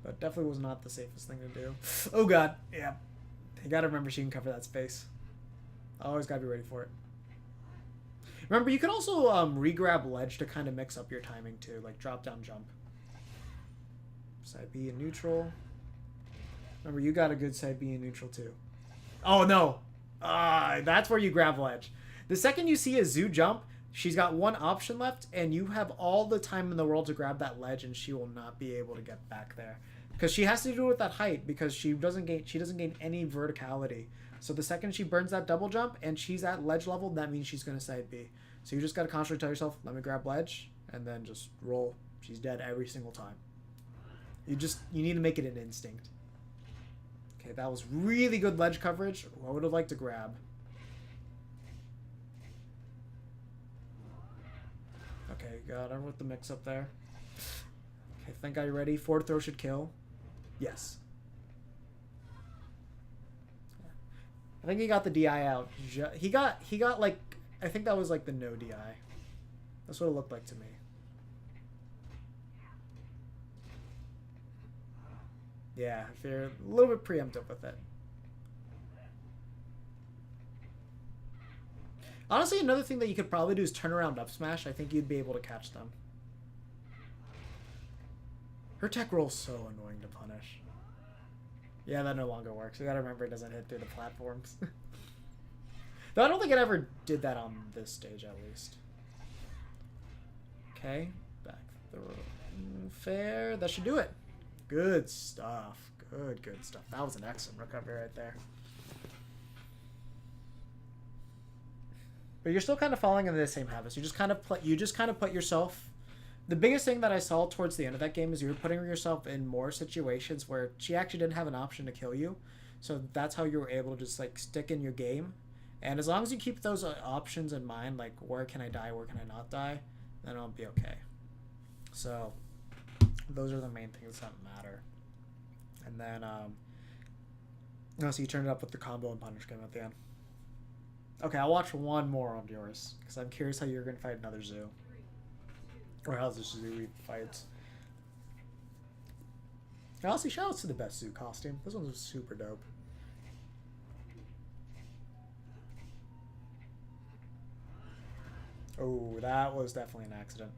But definitely was not the safest thing to do. Oh god, yeah. You gotta remember she can cover that space. Always gotta be ready for it. Remember, you can also re-grab ledge to kind of mix up your timing too, like drop down jump. Side B in neutral. Remember, you got a good side B in neutral too. Oh no! That's where you grab ledge. The second you see a Zoo jump, she's got one option left, and you have all the time in the world to grab that ledge, and she will not be able to get back there. Because she has to do it with that height, because she doesn't gain any verticality. So the second she burns that double jump and she's at ledge level, that means she's going to side B. So you just got to constantly tell yourself, let me grab ledge, and then just roll. She's dead every single time. You need to make it an instinct. Okay, that was really good ledge coverage. I would have liked to grab. Okay, got her with the mix up there. Okay, thank God you're ready. Forward throw should kill. Yes. I think he got the DI out. He got like, I think that was like the no DI. That's what it looked like to me. Yeah, if you're a little bit preemptive with it. Honestly, another thing that you could probably do is turn around up smash. I think you'd be able to catch them. Her tech roll's so annoying to punish. Yeah, that no longer works. You gotta remember it doesn't hit through the platforms. Though I don't think it ever did that on this stage, at least. Okay, back throw. Fair. That should do it. Good stuff. Good stuff. That was an excellent recovery right there. But you're still kind of falling into the same habits. You just kind of put yourself. The biggest thing that I saw towards the end of that game is you were putting yourself in more situations where she actually didn't have an option to kill you. So that's how you were able to just like stick in your game. And as long as you keep those options in mind, like where can I die, where can I not die, then it'll be okay. So those are the main things that matter. And then, so you turned it up with the combo and punish game at the end. Okay, I'll watch one more on yours because I'm curious how you're going to fight another Zoo. Or how this Zoo fights. Honestly, shoutouts to the best Zoo costume. This one's super dope. Oh, that was definitely an accident.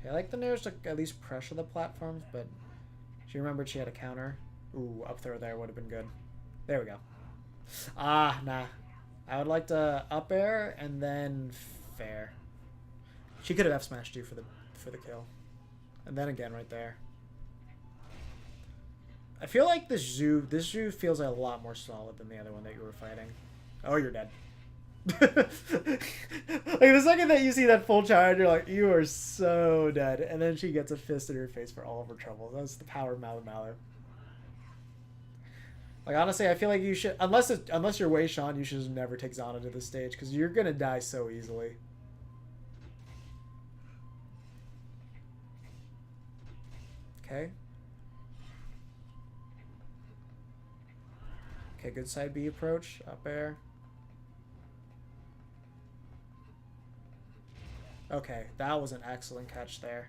Okay, I like the Nairs to at least pressure the platforms, but she remembered she had a counter. Ooh, up throw there would have been good. There we go. Ah, nah. I would like to up air and then fair. She could have F smashed you for the kill. And then again right there. I feel like this Zoo feels a lot more solid than the other one that you were fighting. Oh, you're dead. Like the second that you see that full charge, you're like, you are so dead. And then she gets a fist in her face for all of her trouble. That's the power of Malu. Like honestly, I feel like you should, unless you're Wei Shan, you should just never take Zana to this stage because you're gonna die so easily. Okay. Okay, good side B approach. Up air. Okay, that was an excellent catch there.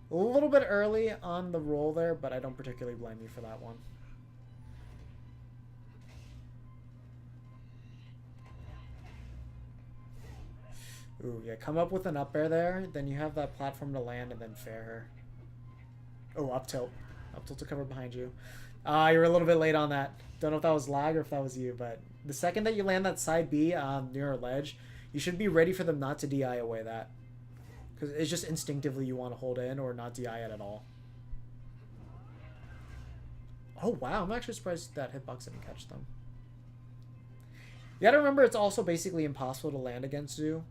A little bit early on the roll there, but I don't particularly blame you for that one. Ooh, yeah, come up with an up air there, then you have that platform to land and then fair her. Oh, up tilt. Up tilt to cover behind you. You're a little bit late on that. Don't know if that was lag or if that was you, but the second that you land that side B near a ledge, you should be ready for them not to DI away that. Because it's just instinctively you want to hold in or not DI it at all. Oh, wow. I'm actually surprised that hitbox didn't catch them. You gotta remember, it's also basically impossible to land against Zoo.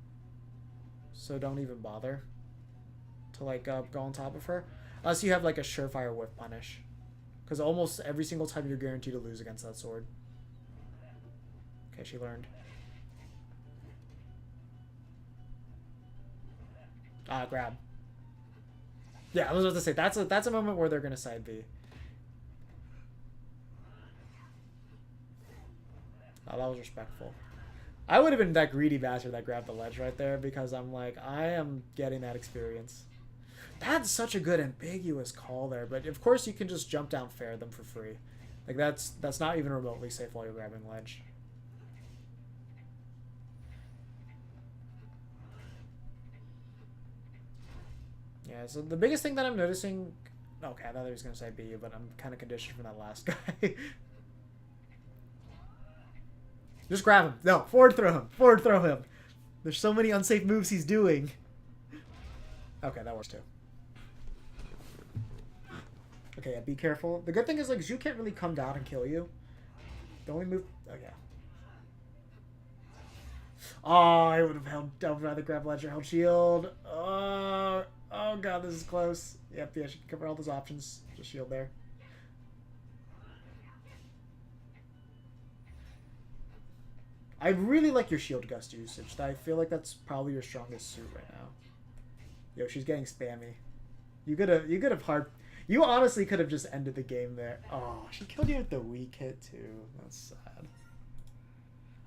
So don't even bother to, like, go on top of her. Unless you have, like, a surefire whiff punish. Because almost every single time you're guaranteed to lose against that sword. Okay, she learned. Grab. Yeah, I was about to say, that's a moment where they're going to side B. Oh, that was respectful. I would have been that greedy bastard that grabbed the ledge right there because I'm like, I am getting that experience. That's such a good ambiguous call there, but of course you can just jump down fair them for free. Like that's not even remotely safe while you're grabbing ledge. Yeah, so the biggest thing that I'm noticing... Okay, I thought he was going to say B, but I'm kind of conditioned from that last guy. Just grab him. No, forward throw him. Forward throw him. There's so many unsafe moves he's doing. Okay, that works too. Okay, yeah, be careful. The good thing is, like, Zhu can't really come down and kill you. The only move... Oh, yeah. Oh, I would have rather grab ledge or held shield. Oh, God, this is close. Yep, yeah, she can cover all those options. Just shield there. I really like your shield gust usage. I feel like that's probably your strongest suit right now. Yo, she's getting spammy. You could have hard... You honestly could have just ended the game there. Oh, she killed you with the weak hit too. That's sad.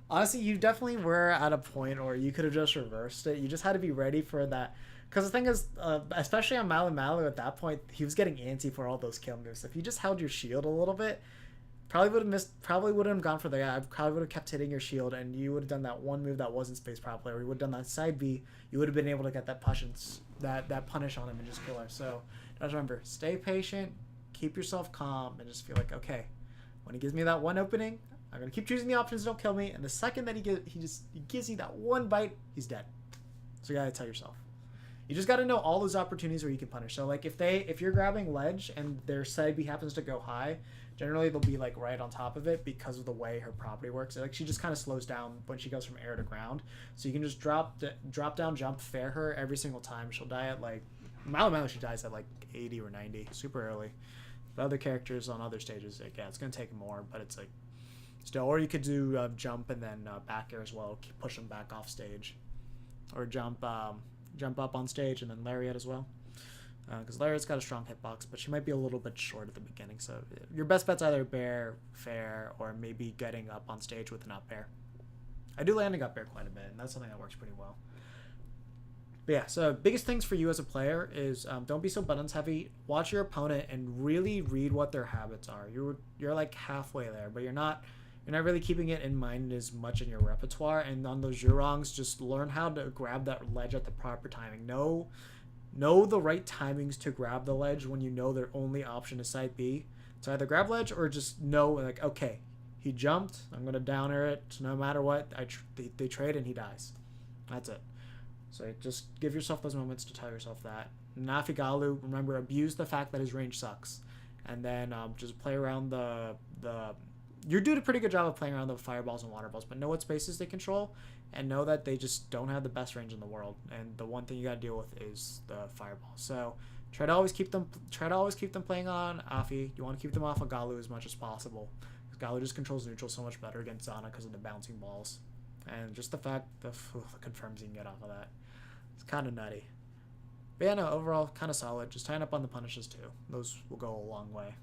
Honestly, you definitely were at a point where you could have just reversed it. You just had to be ready for that. Because the thing is, especially on Malu at that point, he was getting antsy for all those kill moves. If you just held your shield a little bit, probably wouldn't have gone for the guy. I probably would have kept hitting your shield, and you would have done that one move that wasn't spaced properly, or you would have done that side B. You would have been able to get that punish on him and just kill her. So just remember, stay patient, keep yourself calm, and just feel like, okay, when he gives me that one opening, I'm gonna keep choosing the options that don't kill me. And the second that he gives you that one bite, he's dead. So you gotta tell yourself. You just got to know all those opportunities where you can punish. So like if you're grabbing ledge and their side B happens to go high, generally they'll be like right on top of it because of the way her property works. Like she just kind of slows down when she goes from air to ground. So you can just drop down, jump, fair her every single time. She'll die at like Malu she dies at like 80 or 90, super early. But other characters on other stages, like, yeah, it's gonna take more, but it's like still. Or you could do jump and then back air as well, push them back off stage, or jump up on stage and then lariat as well, because lariat's got a strong hitbox, but she might be a little bit short at the beginning. So your best bet's either bair, fair, or maybe getting up on stage with an up air. I do landing up air quite a bit, and that's something that works pretty well. But yeah, so biggest things for you as a player is don't be so buttons heavy. Watch your opponent and really read what their habits are. You're like halfway there, but you're not really keeping it in mind as much in your repertoire. And on those Zhurongs, just learn how to grab that ledge at the proper timing. Know the right timings to grab the ledge when you know their only option is side B. So either grab ledge or just know, like, okay, he jumped, I'm going to down air it. So no matter what, they trade and he dies. That's it. So just give yourself those moments to tell yourself that. Nafigalu, remember, abuse the fact that his range sucks. And then just play around you're doing a pretty good job of playing around the fireballs and water balls, but know what spaces they control and know that they just don't have the best range in the world. And the one thing you got to deal with is the fireball. So try to always keep them playing on Afi. You want to keep them off of Galu as much as possible, because Galu just controls neutral so much better against Zana because of the bouncing balls. And just the fact the confirms you can get off of that. It's kind of nutty. But yeah, no, overall kind of solid. Just tying up on the punishes too. Those will go a long way.